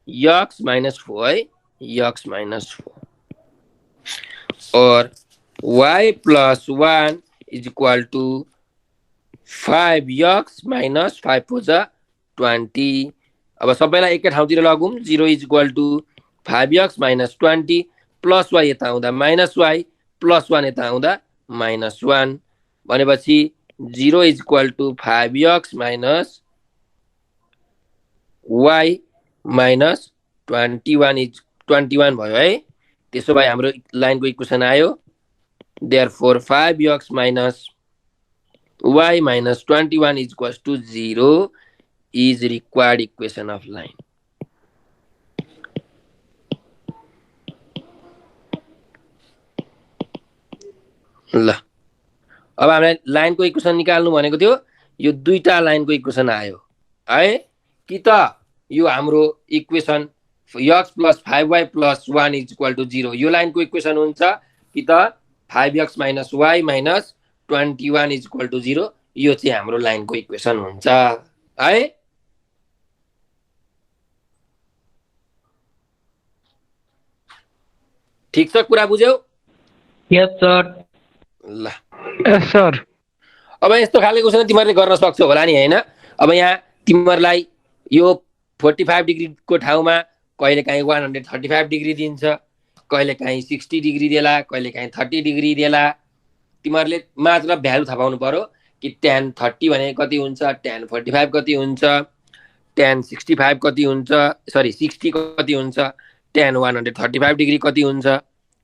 x - 4 है, x - 4, और y + 1 is equal to 5x - 5 4 जा 20। अब सबैलाई एकै ठाउँतिर लगौँ, 0 is equal to 5x - 20 + y यता आउँदा -y + 1 यता आउँदा -1, भनेपछि 0 is equal to 5x - y -21 भयो है। त्यसो भए हाम्रो लाइनको इक्वेसन आयो, therefore 5x - y -21 is equal to 0 is required equation of line. ल, अब हामीलाई लाइनको इक्वेसन निकाल्नु भनेको थियो, यो दुईटा लाइनको इक्वेसन आयो है। कि त यो हाम्रो equation x + 5y + 1 is equal to 0 यो लाइनको इक्वेसन हुन्छ, कि त 5x - y - 21 = 0 यो चाहिँ हाम्रो लाइनको इक्वेसन हुन्छ है। ठीक छ, कुरा बुझ्यौ? Yes sir. ल यस सर। अब यस्तो खाले क्वेसन तिमीहरूले गर्न सक्छौ होला नि हैन? अब यहाँ तिमीहरूलाई यो 45 डिग्रीको ठाउँमा कहिलेकाहीँ 135 डिग्री दिन्छ, कहिलेकाहीँ 60 डिग्री देला, कहिलेकाहीँ 30 डिग्री देला। तिमीहरूले मात्र भ्यालु थाहा पाउनु पर्यो कि tan 30 भनेको कति हुन्छ, tan 45 कति हुन्छ, tan 65 कति हुन्छ, सरी 60 कति हुन्छ, tan 135 डिग्री कति हुन्छ,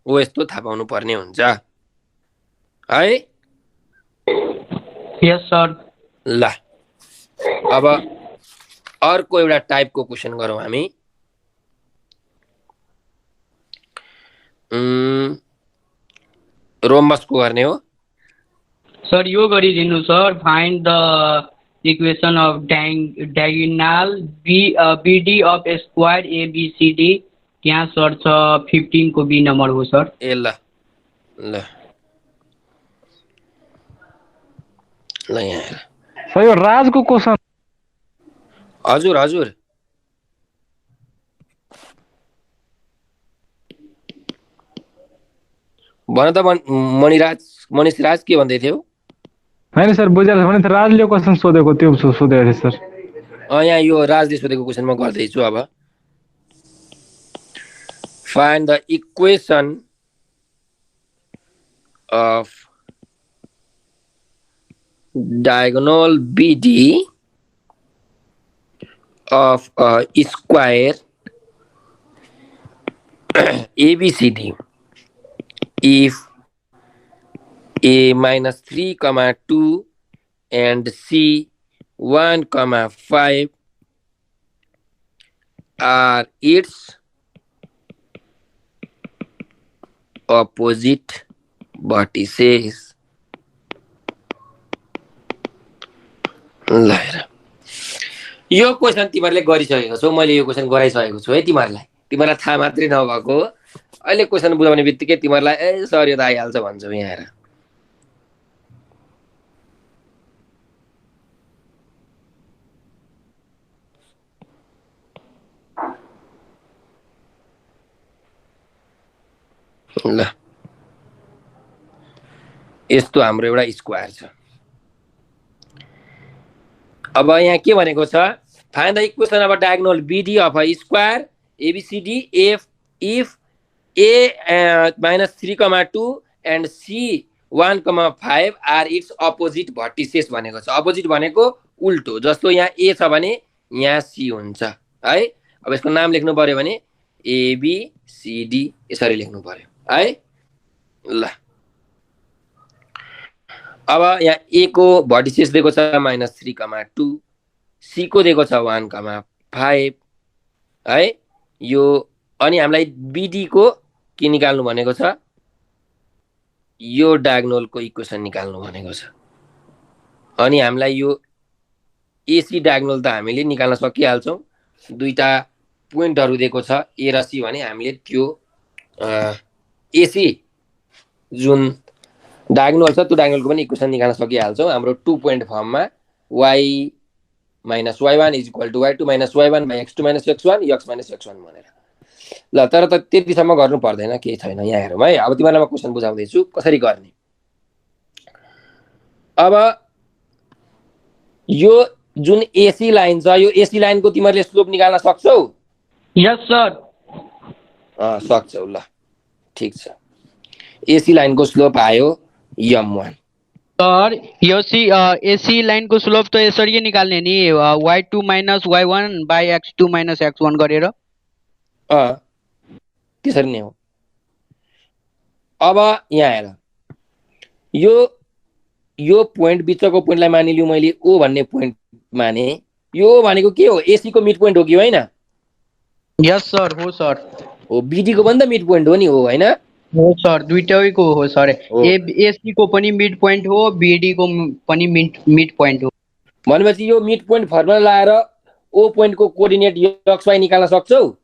हो यस्तो थाहा पाउनु पर्ने हुन्छ है। यस सर। ल अब अर्को एउटा टाइपको क्वेसन गरौँ हामी। रोमबसको गर्ने हो सर। यो गरिदिनु sir. Find the equation of diagonal BD of square ABCD। त्यहाँ सर छ 15 को बी नम्बर हो सर। ए ल ल ल यहाँ सर यो राजको क्वेसन। हजुर हजुर भन त मनिष राज के भन्दै थियौ? होइन सर बुझेर भने त राजले क्वेसन सोधेको त्यो सोधेको थिएँ सर। यहाँ यो राजले सोधेको क्वेसन म गर्दैछु। अब find the equation of diagonal BD of a square ABCD if A - 3, 2 and C 1, 5 are its opposite vertices. ल हेर, यो क्वेसन तिमीहरूले गरिसकेको छौ, मैले यो क्वेसन गराइसकेको छु है तिमीहरूलाई। तिमीहरूलाई थाहा मात्रै नभएको हो। अहिले क्वेसन बुझाउने बित्तिकै तिमीहरूलाई ए सर यो त आइहाल्छ भन्छौ। यहाँ हेर, ल यस्तो हाम्रो एउटा स्क्वायर छ। अब यहाँ के भनेको छ? Find the equation of diagonal BD of a square ABCD if A - 3, 2 and C 1, 5 are its opposite vertices भनेको छ। अपोजिट भनेको उल्टो। जस्तो यहाँ A छ भने यहाँ C हुन्छ है। अब यसको नाम लेख्नु पर्यो भने ABCD यसरी लेख्नु पर्यो है। ल अब यहाँ A को भर्टिसेस दिएको छ -3, 2, C को दिएको छ 1, 5 है। यो अनि हामीलाई BD को के निकाल्नु भनेको छ? यो डायगोनलको इक्वेसन निकाल्नु भनेको छ। अनि हामीलाई यो AC डायगोनल त हामीले निकाल्न सकिहाल्छौँ। दुईटा पोइन्टहरु दिएको छ A र C भने हामीले त्यो AC जुन डायगोनल छ त्यो डायगोनलको पनि इक्वेसन निकाल्न सकिहाल्छौँ। हाम्रो 2 पोइन्ट फर्ममा y - y1 = y2 - y1 / x2 - x1 x - x1 भनेर। ल तर त त्यतिसम्म गर्नु पर्दैन, केही छैन। यहाँ हेरौँ है। अब तिमीहरूलाई म क्वेसन बुझाउँदैछु कसरी गर्ने। अब यो जुन AC लाइन छ, यो AC लाइनको तिमीहरूले स्लोप निकाल्न सक्छौ? Yes sir. सक्छौ। ल ठीक छ। AC लाइनको स्लोप आयो m1। सर यो AC लाइनको स्लोप त यसरी निकाल्ने नि, y2 - y1 / x2 - x1 गरेर। त्यसरी नै हो। अब यहाँ हेर, यो पोइन्ट बिचको पोइन्टलाई मानिलिउँ मैले O भन्ने पोइन्ट माने। यो भनेको के हो? AC को मिड पोइन्ट हो कि होइन? यस सर। हो सर। हो, BD को पनि त मिड पोइन्ट हो नि, हो होइन? हो सर, दुईटैको हो सर। AC को पनि मिड पोइन्ट हो, BD को पनि मिड पोइन्ट हो। भनेपछि यो मिड पोइन्ट फर्मुला लाएर O पोइन्ट को कोअर्डिनेट x y निकाल्न सक्छौ?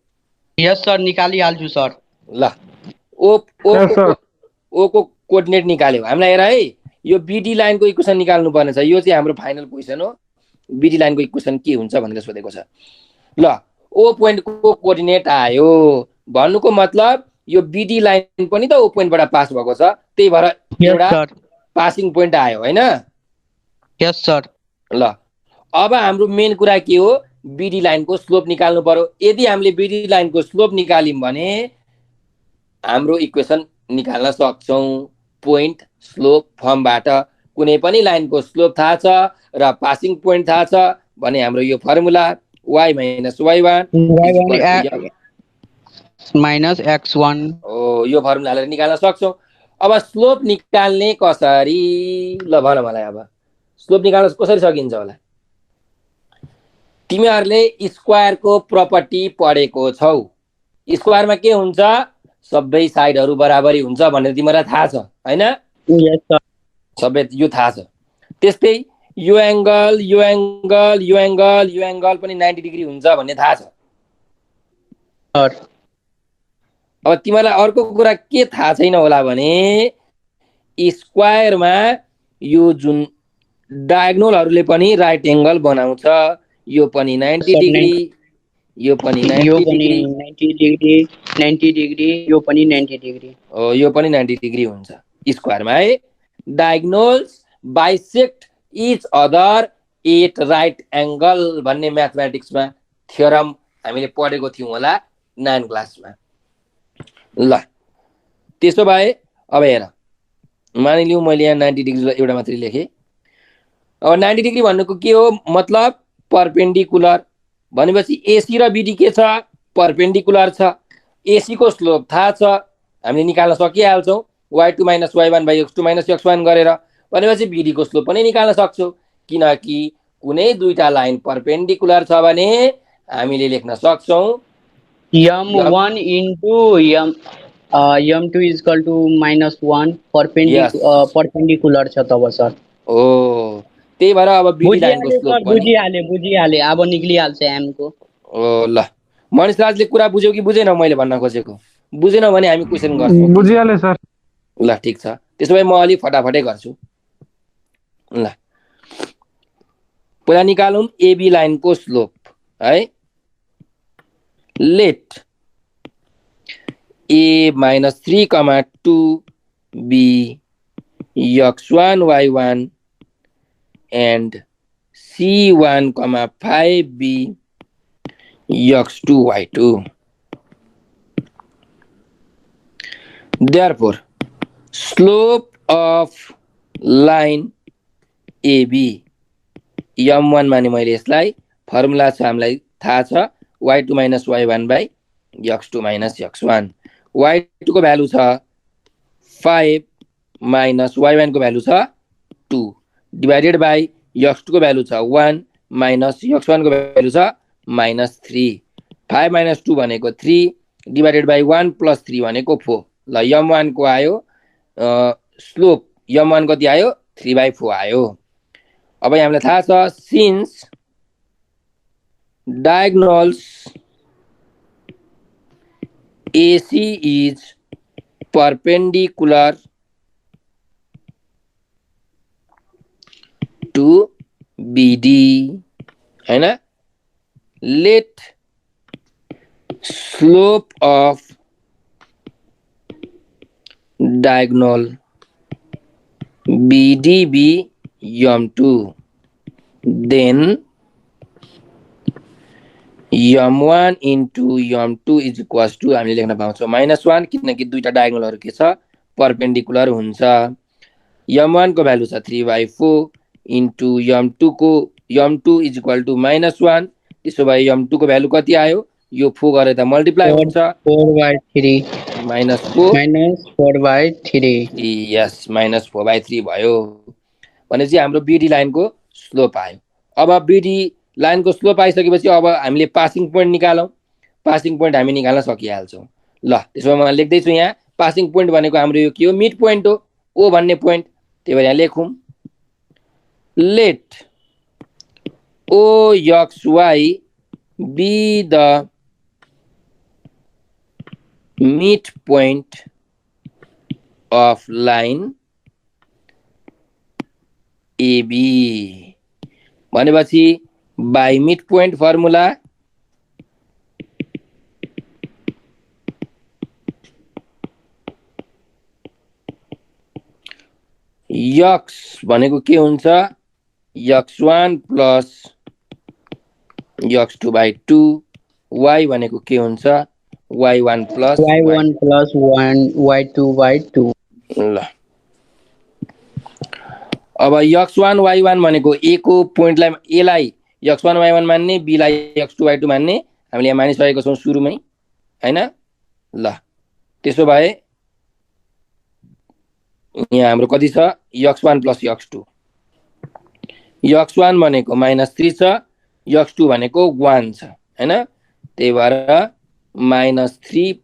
Yes sir, निकालिहाल्छु sir. ल O को कोअर्डिनेट निकाल्यो हामीलाई हेर है यो बीडी लाइनको इक्वेसन निकाल्नु पर्ने छ यो चाहिँ हाम्रो फाइनल क्वेसन हो बीडी लाइनको इक्वेसन के हुन्छ भनेर सोधेको छ ल ओ पोइन्टको कोअर्डिनेट आयो भन्नुको मतलब यो बीडी लाइन पनि त ओ पोइन्टबाट पास भएको छ त्यही भएर एउटा पासिङ पोइन्ट आयो हैन यस सर ल अब हाम्रो मेन कुरा के हो बीडी लाइनको स्लोप निकाल्नु पर्यो यदि हामीले बीडी लाइनको स्लोप निकाल्यौं भने हाम्रो इक्वेसन निकाल्न सक्छौं पोइन्ट स्लोप फर्मबाट कुनै पनि लाइनको स्लोप थाहा छ र पासिङ पोइन्ट थाहा छ भने हाम्रो यो formula y minus y1 minus x1 हो यो फर्मुलाले निकाल्न सक्छौं अब स्लोप निकाल्ने कसरी ल भन मलाई अब स्लोप निकाल्न कसरी सकिन्छ होला तिमीहरुले स्क्वायरको प्रपर्टी पढेको छौ स्क्वायरमा के हुन्छ सबै साइडहरु बराबरी हुन्छ भनेर तिमीहरुलाई थाहा छ हैन यस सर सबै यो थाहा छ त्यस्तै यो एंगल यो एंगल यो एंगल यो एंगल पनि 90 डिग्री हुन्छ भन्ने थाहा छ सर अब तिमीलाई अर्को कुरा के थाहा छैन होला भने स्क्वायरमा यो जुन डायगोनलहरुले पनि राइट एंगल बनाउँछ यो पनि 90 डिग्री यो पनि 90 डिग्री 90 डिग्री यो पनि 90 डिग्री हो यो पनि 90 डिग्री हुन्छ स्क्वायरमा है diagonals bisect each other at right angle भन्ने म्याथमेटिक्समा थ्योरम हामीले पढेको थियौं होला 9 क्लासमा ल त्यसो भए अब हेर मानिलियौ मैले यहाँ 90 डिग्री एउटा मात्रै लेखे अब 90 डिग्री भन्नुको के हो मतलब परपेन्डिकुलर भनेपछि एसी र बीडी के छ परपेन्डिकुलर छ एसी को स्लोप थाहा छ हामीले निकाल्न सकिहाल्छौं y2 - y1 / x2 - x1 गरेर भनेपछि बीडी को स्लोप पनि निकाल्न सक्छौ किनकि कुनै दुईटा लाइन परपेन्डिकुलर छ भने हामीले लेख्न सक्छौ m1 into m2 is equal to -1 perpendicular छ तब सर ओ त्यही भएर अब बीडी लाइनको स्लोप पनि बुझिहाले अब निक्लिहाल्छ m को ओ ल मनिष राजले कुरा बुझ्यौ कि बुझेन मैले भन्न खोजेको बुझेन भने हामी क्वेशन गर्छौं बुझिहाले सर ल ठीक छ त्यसो भए म अलि फटाफटै गर्छु ल पहिला निकालौं एबी लाइन को स्लोप है late a - 3, 2 b x1 y1 and c1, 5 b x2 y2 therefore slope of line AB m1 माने मैले यसलाई फर्मुला छ हामीलाई थाहा छ y2 - y1 / x2 - x1 y2 को भ्यालु छ 5 minus y1 को भ्यालु छ 2 डिवाइडेड बाइ x2 को भ्यालु छ 1 minus x1 को भ्यालु छ -3 5 - 2 भनेको 3 डिवाइडेड बाइ 1 + 3 भनेको 4 ल m1 को आयो स्लोप m1 कति आयो 3/4 आयो अब हामीलाई थाहा छ since diagonals AC is perpendicular to BD हैन let slope of diagonal BD be m2 then m1 into m2 is equals to हामीले लेख्न पाउँछौं -1 किनकि दुईटा डायगोनलहरु के छ परपेन्डिकुलर हुन्छ m1 को भ्यालु छ 3/4 into m2 is equal to -1 त्यसो भए m2 को भ्यालु कति आयो यो 4 गरे त मल्टिप्लाई हुन्छ 4/3 -4/3 यस -4/3 भयो भनेपछि हाम्रो बीडी लाइनको स्लोप आयो अब बीडी लाइनको स्लोप आइसकेपछि अब हामीले पासिङ पोइन्ट निकालौं पासिङ पोइन्ट हामी निकाल्न सकिहाल्छौं ल त्यसो म लेख्दै छु यहाँ पासिङ पोइन्ट भनेको हाम्रो यो के हो मिड पोइन्ट हो ओ भन्ने पोइन्ट त्यही भएर यहाँ लेखौं let o x y be the midpoint of line AB भनेपछि by mid point formula x भनेको के हुन्छ x1 plus x2 by 2 y भनेको के हुन्छ y1 plus y1 plus 1 y2 by 2 ल अब x1 y1 भनेको a को पोइन्टलाई a लाई x1 y1 मान्ने b लाई x2 y2 मान्ने हामीले यहाँ मानिसकेको छौँ सुरुमै हैन ल त्यसो भए यहाँ हाम्रो कति छ x1 प्लस x2 x1 भनेको -3 छ x2 भनेको 1 छ हैन त्यही भएर -3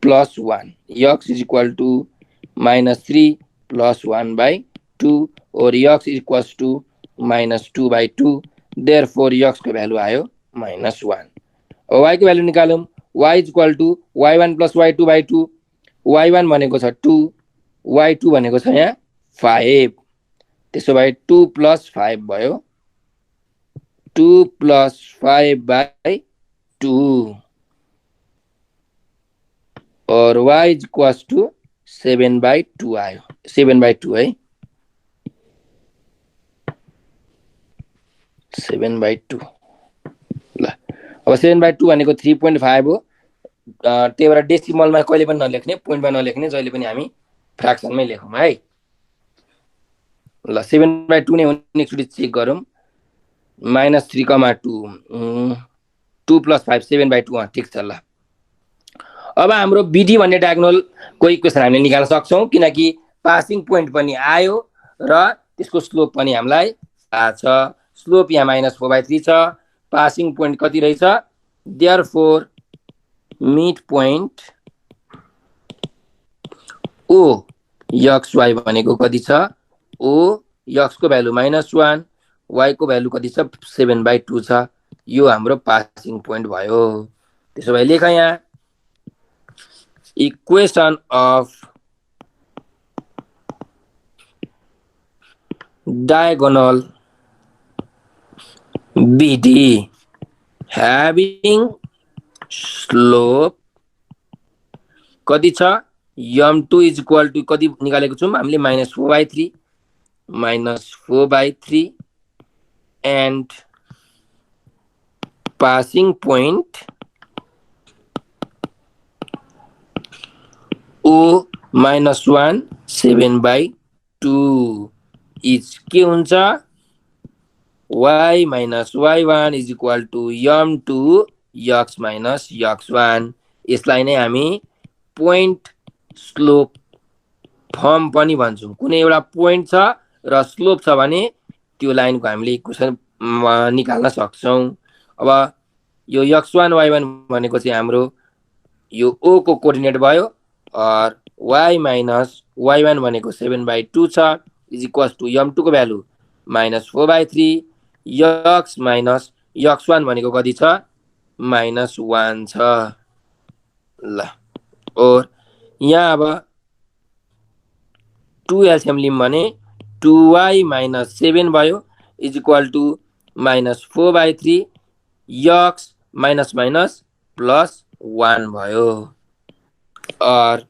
plus 1 x is equal to -3 plus 1 by 2 और x is equal to -2 by 2 therefore x को भ्यालु आयो -1 अब y को भ्यालु निकालौं y is equal to y1 plus y2 by 2 y1 भनेको छ 2 y2 भनेको छ यहाँ 5 त्यसो भए 2 प्लस 5 भयो 2 प्लस 5 बाई 2 और y is equal to 7 by 2 आयो 7 बाई 2 है 7 बाई 2 ल अब 7 बाई 2 भनेको 3.5 हो त्यही भएर डेसिमलमा कहिले पनि नलेख्ने पोइन्टमा नलेख्ने जहिले पनि हामी फ्र्याक्सनमै लेखौँ है ल 7 बाई 2 नै हो एकचोटि चेक गरौँ -3,2 2 प्लस 5 7 बाई 2 ठिक छ ल अब हाम्रो बिडी भन्ने डायगोनलको इक्वेसन हामीले निकाल्न सक्छौँ किनकि पासिङ पोइन्ट पनि आयो र त्यसको स्लोप पनि हामीलाई थाहा छ स्लोप यहाँ -4/3 छ पासिङ पोइन्ट कति रहेछ देयरफोर मिड पोइन्ट ओ एक्स वाई भनेको कति छ ओ एक्स को भ्यालु -1 y को भ्यालु कति छ 7/2 छ यो हाम्रो पासिङ पोइन्ट भयो त्यसो भए लेख यहाँ equation of diagonal BD having slope कति छ m2 इज इक्वल टु कति निकालेको छौँ हामीले -4/3 and passing point O -1 7/2 is के हुन्छ y minus y1 is equal to m2 x minus x1 यसलाई नै हामी पोइन्ट स्लोप फर्म पनि भन्छौँ कुनै एउटा पोइन्ट छ र स्लोप छ भने त्यो लाइनको हामीले इक्वेसन निकाल्न सक्छौँ अब यो x1 y1 भनेको चाहिँ हाम्रो यो o को कोअर्डिनेट भयो और y minus y1 भनेको 7/2 छ इज इक्वल्स टु m2 को भ्यालु -4/3 x minus x1 भनेको कति छ -1 छ ल और यहाँ अब 2 एलसीएम लिम भने 2y minus 7 भयो is equal to -4/3 x minus minus plus 1 भयो और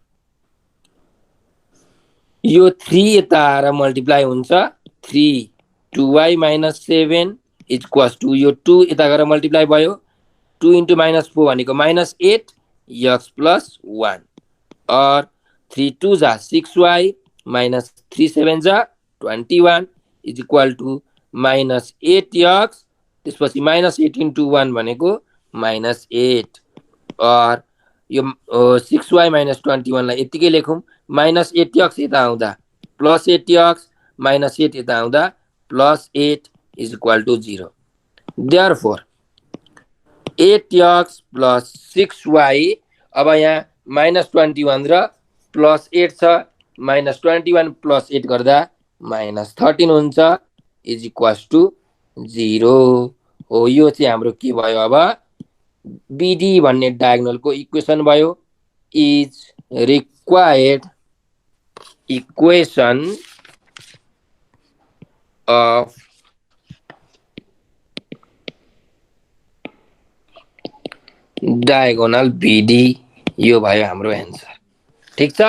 यो 3 यता आएर मल्टिप्लाई हुन्छ 3 2y minus 7 is equals to यो 2 यता गएर मल्टिप्लाई भयो 2 into -4 भनेको -8 x plus 1 और 3 2 जा 6y minus 3 7 जा 21 इज इक्वल टु -8x त्यसपछि -8 into 1 भनेको -8 और यो 6y minus 21 लाई यतिकै लेखौँ -8x यता आउँदा +8x -8 यता आउँदा +8 is equal to 0. Therefore, 8x plus 6y अब यहाँ -21 र +8 छ -21 + 8 गर्दा -13 हुन्छ इज इक्वल्स टु 0 हो यो चाहिँ हाम्रो के भयो अब BD भन्ने डायगोनलको इक्वेसन भयो is required equation of diagonal BD, यो भयो हाम्रो एन्सर। ठीक छ?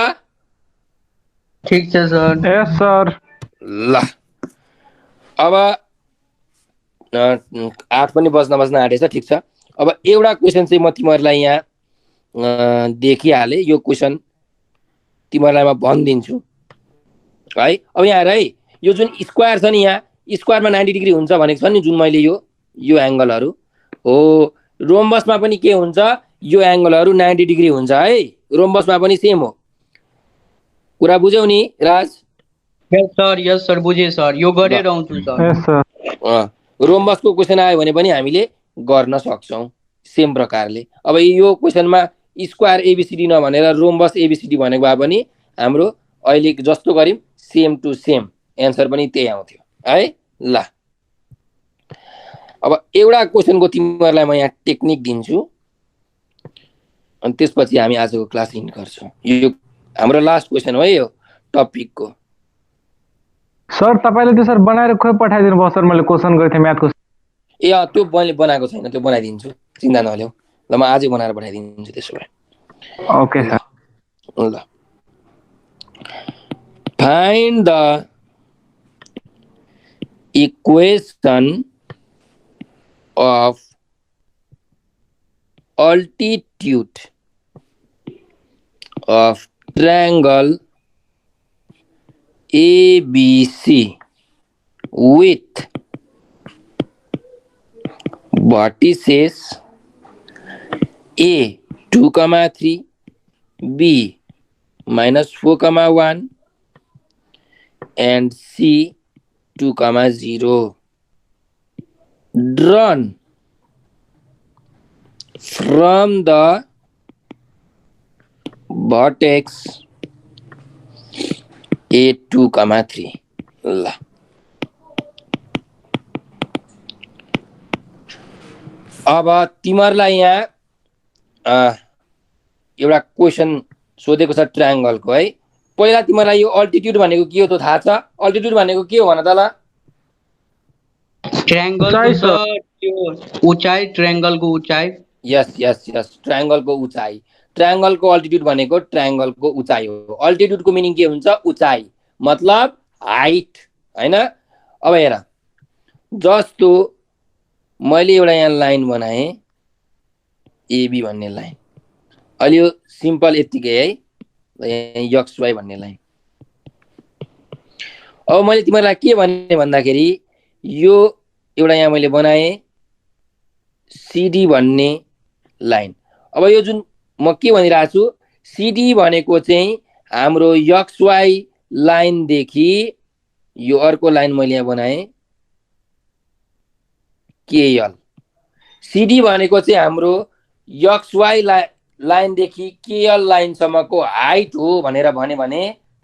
ठीक छ सर। यस सर। ल अब 8 पनि बज्न आँटेछ। ठीक छ, अब एउटा क्वेसन चाहिँ म तिमीहरूलाई यहाँ देखिहालेँ। यो क्वेसन तिमीहरूलाई म भनिदिन्छु है। अब यहाँ हेर है, यो जुन स्क्वायर छ नि, यहाँ स्क्वायरमा 90 डिग्री हुन्छ भनेको छ नि जुन मैले यो एङ्गलहरू हो। रोम्बसमा पनि के हुन्छ, यो एङ्गलहरू 90 डिग्री हुन्छ है। रोम्बसमा पनि सेम हो। कुरा बुझ्यौ नि राज? यस सर बुझेँ सर, यो गरेर आउँछु सर। यस सर। रोम्बसको क्वेसन आयो भने पनि हामीले गर्न सक्छौँ सेम प्रकारले। अब यो क्वेसनमा स्क्वायर एबिसिडी नभनेर रोम्बस एबिसिडी भनेको भए पनि हाम्रो अहिले जस्तो गऱ्यौँ सेम टु सेम एन्सर पनि त्यही आउँथ्यो है। ल अब एउटा क्वेसनको तिमीहरूलाई म यहाँ टेक्निक दिन्छु अनि त्यसपछि हामी आजको क्लास इन्ड गर्छौँ। यो हाम्रो लास्ट क्वेसन हो यो टपिकको। सर तपाईँले त्यो सर बनाएर खोइ पठाइदिनु भयो सर, मैले क्वेसन गरेको थिएँ म्याथको। ए त्यो मैले बनाएको छैन, त्यो बनाइदिन्छु, चिन्ता नल्याऊ। ल म आजै बनाएर पठाइदिन्छु त्यसो भए। Okay sir. ल find the equation of altitude of triangle ABC with vertices A 2,3, B -4,1 and C 2,0. Drawn from the vertex A 2,3. ल अब तिमीहरूलाई यहाँ एउटा क्वेसन सोधेको छ ट्रायङ्गलको है। पहिला तिमीलाई यो अल्टिट्युड भनेको के हो त थाहा छ? अल्टिट्युड भनेको के हो भन त ल? ट्रायङ्गलको सर त्यो उचाइ, ट्रायङ्गलको उचाइ। यस यस यस, ट्रायङ्गलको उचाइ। ट्रायङ्गलको अल्टिट्युड भनेको ट्रायङ्गलको उचाइ हो। अल्टिट्युडको मिनिङ के हुन्छ? उचाइ, मतलब हाइट हैन। अब हेर, जस्तो मैले एउटा यहाँ लाइन बनाएँ एबी भन्ने लाइन। अहिले यो सिम्पल यतिकै है, यहाँ XY भन्ने लाइन। अब मैले तिमीहरूलाई के भने भन्दाखेरि यो एउटा यहाँ मैले बनाएँ सिडी भन्ने लाइन। अब यो जुन म के भनिरहेको छु, सिडी भनेको चाहिँ हाम्रो XY लाइनदेखि यो अर्को लाइन मैले यहाँ बनाएँ केएल। सिडी भनेको चाहिँ हाम्रो XY लाइनदेखि केएल लाइनसम्मको हाइट हो भनेर भने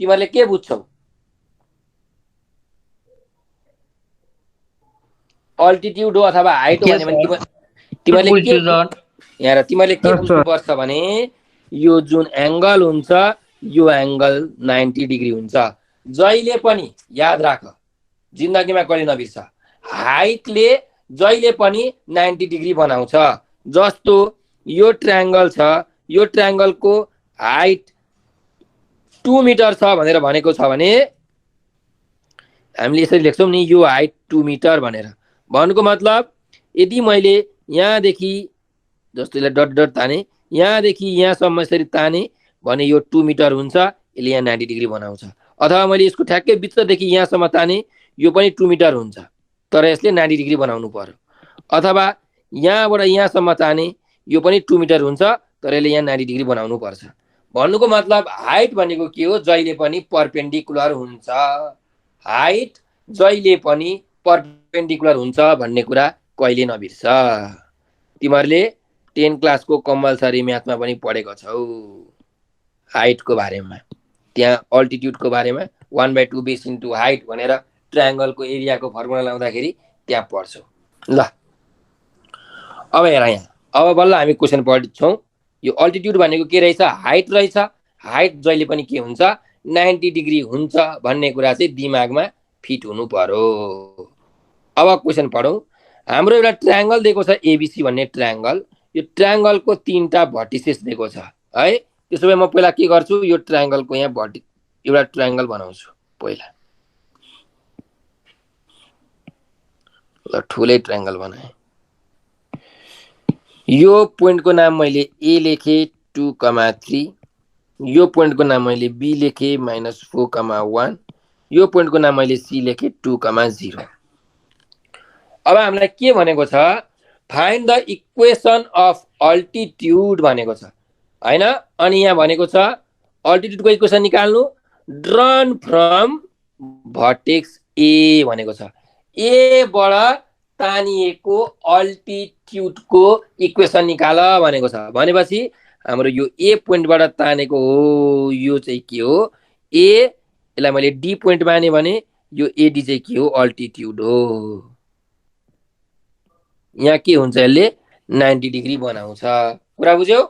तिमीहरूले के बुझ्छौ? अल्टिट्युड हो अथवा हाइट हो भने तिमीहरूले के यहाँ तिमीहरूले के बुझ्नुपर्छ भने यो जुन एङ्गल हुन्छ यो एङ्गल 90 डिग्री हुन्छ। जहिले पनि याद राख, जिन्दगीमा कहिले नबिर्स, हाइटले जहिले पनि 90 डिग्री बनाउँछ। जस्तो यो ट्रायङ्गल छ, यो ट्रायङ्गलको हाइट 2 मिटर छ भनेर भनेको छ भने हामीले यसरी लेख्छौँ नि, यो हाइट 2 मिटर भनेर। भन्नुको मतलब यदि मैले यहाँदेखि जस्तो यसलाई डट डट ताने, यहाँदेखि यहाँसम्म यसरी ताने भने यो 2 मिटर हुन्छ, यसले यहाँ 90 डिग्री बनाउँछ। अथवा मैले यसको ठ्याक्कै बिचदेखि यहाँसम्म ताने यो पनि 2 मिटर हुन्छ, तर यसले 90 डिग्री बनाउनु पर्यो। अथवा यहाँबाट यहाँसम्म ताने यो पनि 2 मिटर हुन्छ, तर यसले यहाँ 90 डिग्री बनाउनु पर्छ। भन्नुको मतलब हाइट भनेको के हो? जहिले पनि परपेन्डिकुलर हुन्छ। हाइट जहिले पनि परपेन्डिकुलर हुन्छ भन्ने कुरा कहिले नबिर्स। तिमीहरूले 10 क्लासको कम्पलसरी म्याथमा पनि पढेको छौ हाइटको बारेमा। त्यहाँ अल्टिट्युडको बारेमा 1/2 बेस इन्टु हाइट भनेर ट्रायङ्गलको एरियाको फर्मुला लाउँदाखेरि त्यहाँ पढ्छौ। ल अब हेर यहाँ, अब बल्ल हामी क्वेसन पढ्छौँ। यो अल्टिट्युड भनेको के रहेछ? हाइट रहेछ। हाइट जहिले पनि के हुन्छ? 90 डिग्री हुन्छ भन्ने कुरा चाहिँ दिमागमा फिट हुनु पर्यो। अब क्वेसन पढौँ। हाम्रो एउटा ट्रायङ्गल दिएको छ एबिसी भन्ने ट्रायङ्गल। यो ट्रायङ्गलको 3टा भर्टिसेस दिएको छ है। त्यसो भए म पहिला के गर्छु, यो ट्रायङ्गलको यहाँ एउटा ट्रायङ्गल बनाउँछु पहिला। ल ठुलै ट्रायङ्गल बनाएँ। यो पोइन्टको नाम मैले ए लेखेँ 2,3, यो पोइन्टको नाम मैले बी लेखेँ -4,1, यो पोइन्टको नाम मैले सी लेखेँ 2,0। अब हामीलाई के भनेको छ, find the equation of altitude भनेको छ हैन। अनि यहाँ भनेको छ अल्टिट्युडको इक्वेसन निकाल्नु, ड्रन फ्रम भर्टेक्स ए भनेको छ। ए बाट तानिएको अल्टिट्युडको इक्वेसन निकाल भनेको छ। भनेपछि हाम्रो यो ए पोइन्टबाट तानेको हो, यो चाहिँ के हो, ए, यसलाई मैले डी पोइन्ट माने भने यो एडी चाहिँ के हो, अल्टिट्युड हो। यहाँ के हुन्छ, यसले 90 डिग्री बनाउँछ। कुरा बुझ्यौ?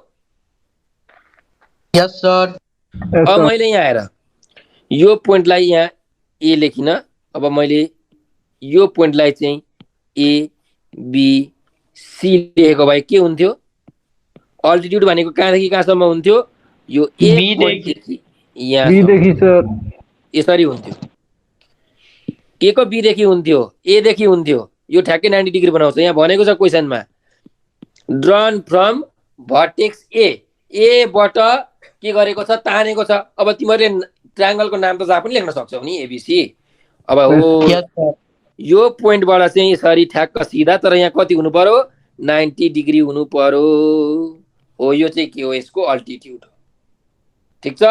Yes sir. अब मैले यहाँ हेर, यो पोइन्टलाई यहाँ ए लेखिन। अब मैले यो पोइन्टलाई चाहिँ ए बी सी लेखेको भए के हुन्थ्यो, अल्टिट्युड भनेको कहाँदेखि कहाँसम्म हुन्थ्यो, यो ए पोइन्टदेखि यहाँ यसरी हुन्थ्यो। के को बी देखि हुन्थ्यो, ए देखि हुन्थ्यो। यो ठ्याक्कै 90 डिग्री बनाउँछ। यहाँ भनेको छ क्वेसनमा ड्रन फ्रम भर्टेक्स ए बाट के गरेको छ, तानेको छ। अब तिमीहरूले ट्रायङ्गलको नाम त जहाँ पनि लेख्न सक्छौ नि, एबिसी। अब हो यो पोइन्टबाट चाहिँ यसरी ठ्याक्क सिधा, तर यहाँ कति हुनु पर्यो, 90 डिग्री हुनु पर्यो। हो यो चाहिँ के हो, यसको अल्टिट्युड हो। ठिक छ,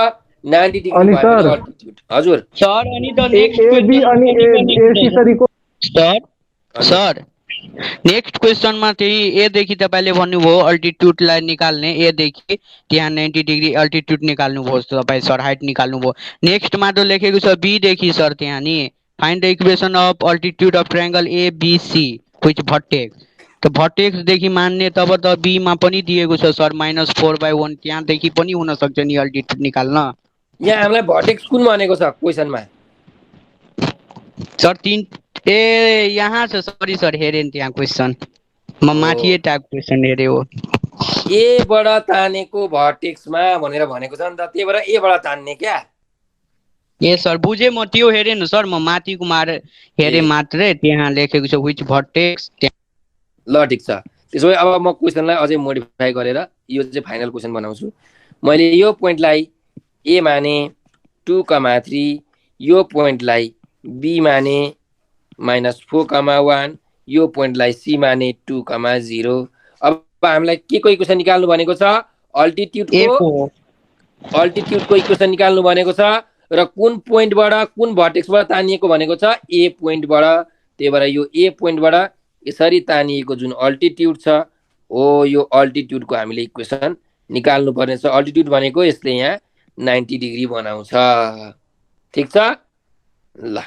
90 डिग्री अल्टिट्युड। हजुर सर। अनि त सर नेक्स्ट क्वेसनमा चाहिँ एदेखि तपाईँले भन्नुभयो अल्टिट्युडलाई निकाल्ने, एदेखि त्यहाँ 90 डिग्री अल्टिट्युड निकाल्नुभयो तपाईँ सर, हाइट निकाल्नुभयो। नेक्स्टमा त लेखेको छ बीदेखि सर, त्यहाँ नि find the equation of altitude of triangle ABC which vertex. त भर्टेक्सदेखि मान्ने तब त बीमा पनि दिएको छ सर -4/1, त्यहाँदेखि पनि हुनसक्छ नि अल्टिट्युड निकाल्न। यहाँ हामीलाई भर्टेक्स कुन भनेको छ क्वेसनमा सर? 3 ए यहाँ छ, सरी सर, हेरेँ नि त्यहाँ क्वेसन, म माथि ट्याग क्वेसन हेरेँ हो। ए बाट तानेको भर्टेक्समा भनेर भनेको छ नि त, त्यही भएर ए बाट तान्ने क्या। ए सर बुझेँ, म त्यो हेरेँ न सर, म माथि कुमार हेरेँ मात्रै, त्यहाँ लेखेको छ विच भर्टेक्स। ल ठिक छ, त्यसो भए अब म क्वेसनलाई अझै मोडिफाई गरेर यो चाहिँ फाइनल क्वेसन बनाउँछु। मैले यो पोइन्टलाई ए माने 2,3, यो पोइन्टलाई बी माने -4,1, यो पोइन्टलाई सी माने 2,0। अब हामीलाई के को इक्वेसन निकाल्नु भनेको छ, अल्टिट्युडको इक्वेसन निकाल्नु भनेको छ। र कुन पोइन्टबाट कुन भर्टेक्सबाट तानिएको भनेको छ, ए पोइन्टबाट। त्यही भएर यो ए पोइन्टबाट यसरी तानिएको जुन अल्टिट्युड छ हो, यो अल्टिट्युडको हामीले इक्वेसन निकाल्नु पर्ने छ। अल्टिट्युड भनेको यसले यहाँ 90 डिग्री बनाउँछ। ठिक छ। ल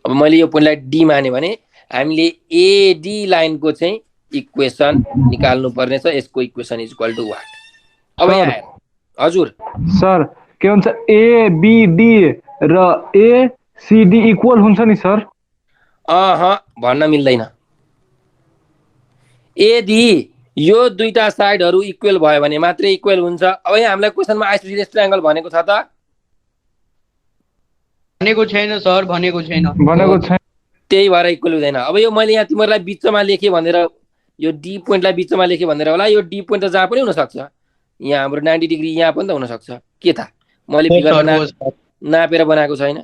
अब मैले यो पोइन्टलाई डी माने भने हामीले एडी लाइनको चाहिँ इक्वेसन निकाल्नु पर्ने छ। यसको equation is equal to what? अब यहाँ हजुर सर के हुन्छ, ए बी डी र ए सी डी इक्वल हुन्छ नि सर? भन्न मिल्दैन। यदि यो दुईटा साइडहरू इक्वल भयो भने मात्रै इक्वल हुन्छ। अब यहाँ हामीलाई क्वेसनमा आइसोसेलेस ट्रायङ्गल भनेको छ त? भनेको छैन सर, भनेको छैन। त्यही भएर इक्वल हुँदैन। अब यो मैले यहाँ तिमीहरूलाई बिचमा लेखेँ भनेर, यो डी पोइन्टलाई बिचमा लेखेँ भनेर होला, यो डी पोइन्ट त जहाँ पनि हुनसक्छ। यहाँ हाम्रो 90 डिग्री यहाँ पनि त हुनसक्छ। के थाहा, मैले फिगरमा नापेर बनाएको छैन।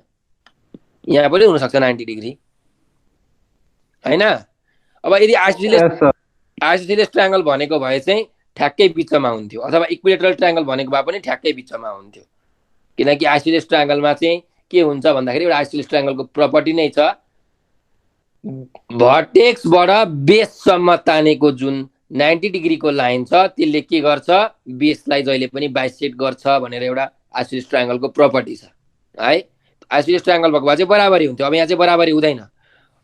यहाँ पनि हुनसक्छ 90 डिग्री होइन। अब यदि आइसोसेलेस ट्रायङ्गल भनेको भए चाहिँ ठ्याक्कै बिचमा हुन्थ्यो, अथवा इक्विलेटरल ट्रायङ्गल भनेको भए पनि ठ्याक्कै बिचमा हुन्थ्यो। किनकि आइसोसेलेस ट्रायङ्गलमा चाहिँ के हुन्छ भन्दाखेरि, एउटा आइसोसेलेस ट्रायङ्गलको प्रपर्टी नै छ, भर्टेक्सबाट बेससम्म तानेको जुन 90 डिग्रीको लाइन छ त्यसले के गर्छ, बेसलाई जहिले पनि बाइसेक्ट गर्छ भनेर एउटा आइसोसेलेस ट्रायङ्गलको प्रपर्टी छ है। आइसोसेलेस ट्रायङ्गल भएको भए चाहिँ बराबरी हुन्थ्यो। अब यहाँ चाहिँ बराबरी हुँदैन।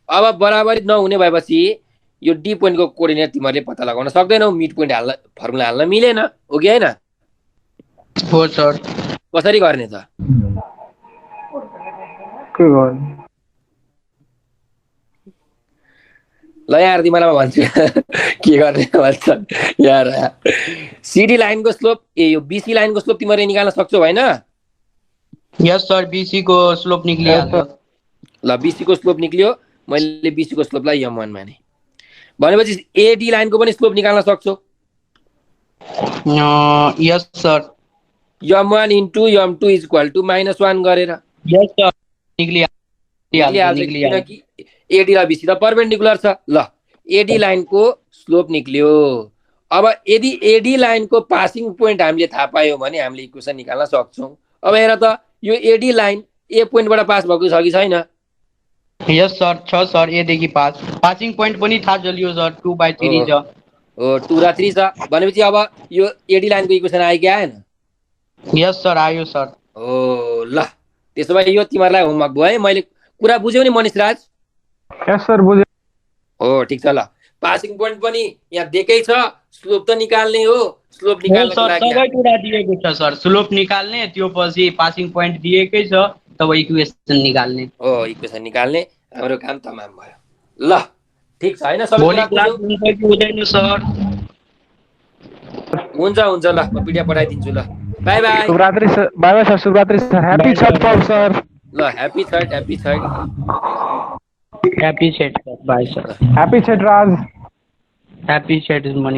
अब बराबरी नहुने भएपछि यो डी पोइन्टको कोअर्डिनेट तिमीहरूले पत्ता लगाउन सक्दैनौ। मिड पोइन्ट फर्मुला हाल्न मिलेन, हो कि होइन? हो सर। कसरी गर्ने त? के गर्ने ल यार तिमीलाई म भन्छु के गर्ने भन्छ यार सिडी लाइनको स्लोप यो बीसी लाइनको स्लोप तिमीले निकाल्न सक्छौ हैन यस सर बीसी को स्लोप निक्लिहाल्छ ल बीसी को स्लोप निक्लियो मैले बीसी को स्लोपलाई m1 माने भनेपछि एडी लाइनको पनि स्लोप निकाल्न सक्छौ yes sir m1 into m2 is equal to -1 गरेर यस सर निक्लिहाल्छ किनकि एडी र बीसी त परपेन्डिकुलर छ ल एडी लाइनको स्लोप निक्लियो अब यदि एडी लाइनको पासिङ पोइन्ट हामीले थाहा पायौँ भने हामीले इक्वेसन निकाल्न सक्छौँ अब हेर त यो एडी लाइन ए पोइन्टबाट पास भएको छ कि छैन यस सर छ सर ए देखि पासिङ पोइन्ट पनि थाहा चल्यो सर 2/3 छ हो 2 र 3 छ भनेपछि अब यो एडी लाइनको इक्वेसन आयो कि आएन यस सर आयो सर ओ ल त्यसो भए यो तिमीहरूलाई होमवर्क भयो है मैले कुरा बुझ्यौ नि मनिष राज यस सर बुझे हो ठीक छ ल पासिङ पोइन्ट पनि यहाँ दिएकै छ स्लोप त निकाल्ने हो स्लोप निकाल्नको लागि सबै कुरा दिएको छ सर स्लोप निकाल्ने त्यो पछि पासिङ पोइन्ट दिएकै छ तब इक्वेसन निकाल्ने हो इक्वेसन निकाल्ने हाम्रो काम तमाम भयो ल ठीक छ हैन सबै भोलि कुरा क्लास हुन्छ कि हुँदैन सर हुन्छ ल म पिडिएफ पठाइदिन्छु ल बाइ बाइ शुभरात्रि सर बाय बाय सर शुभरात्रि सर ह्यापी छठ पर्व सर ल happy Chhath happy Chhath bye sir happy Chhath Raj happy Chhath money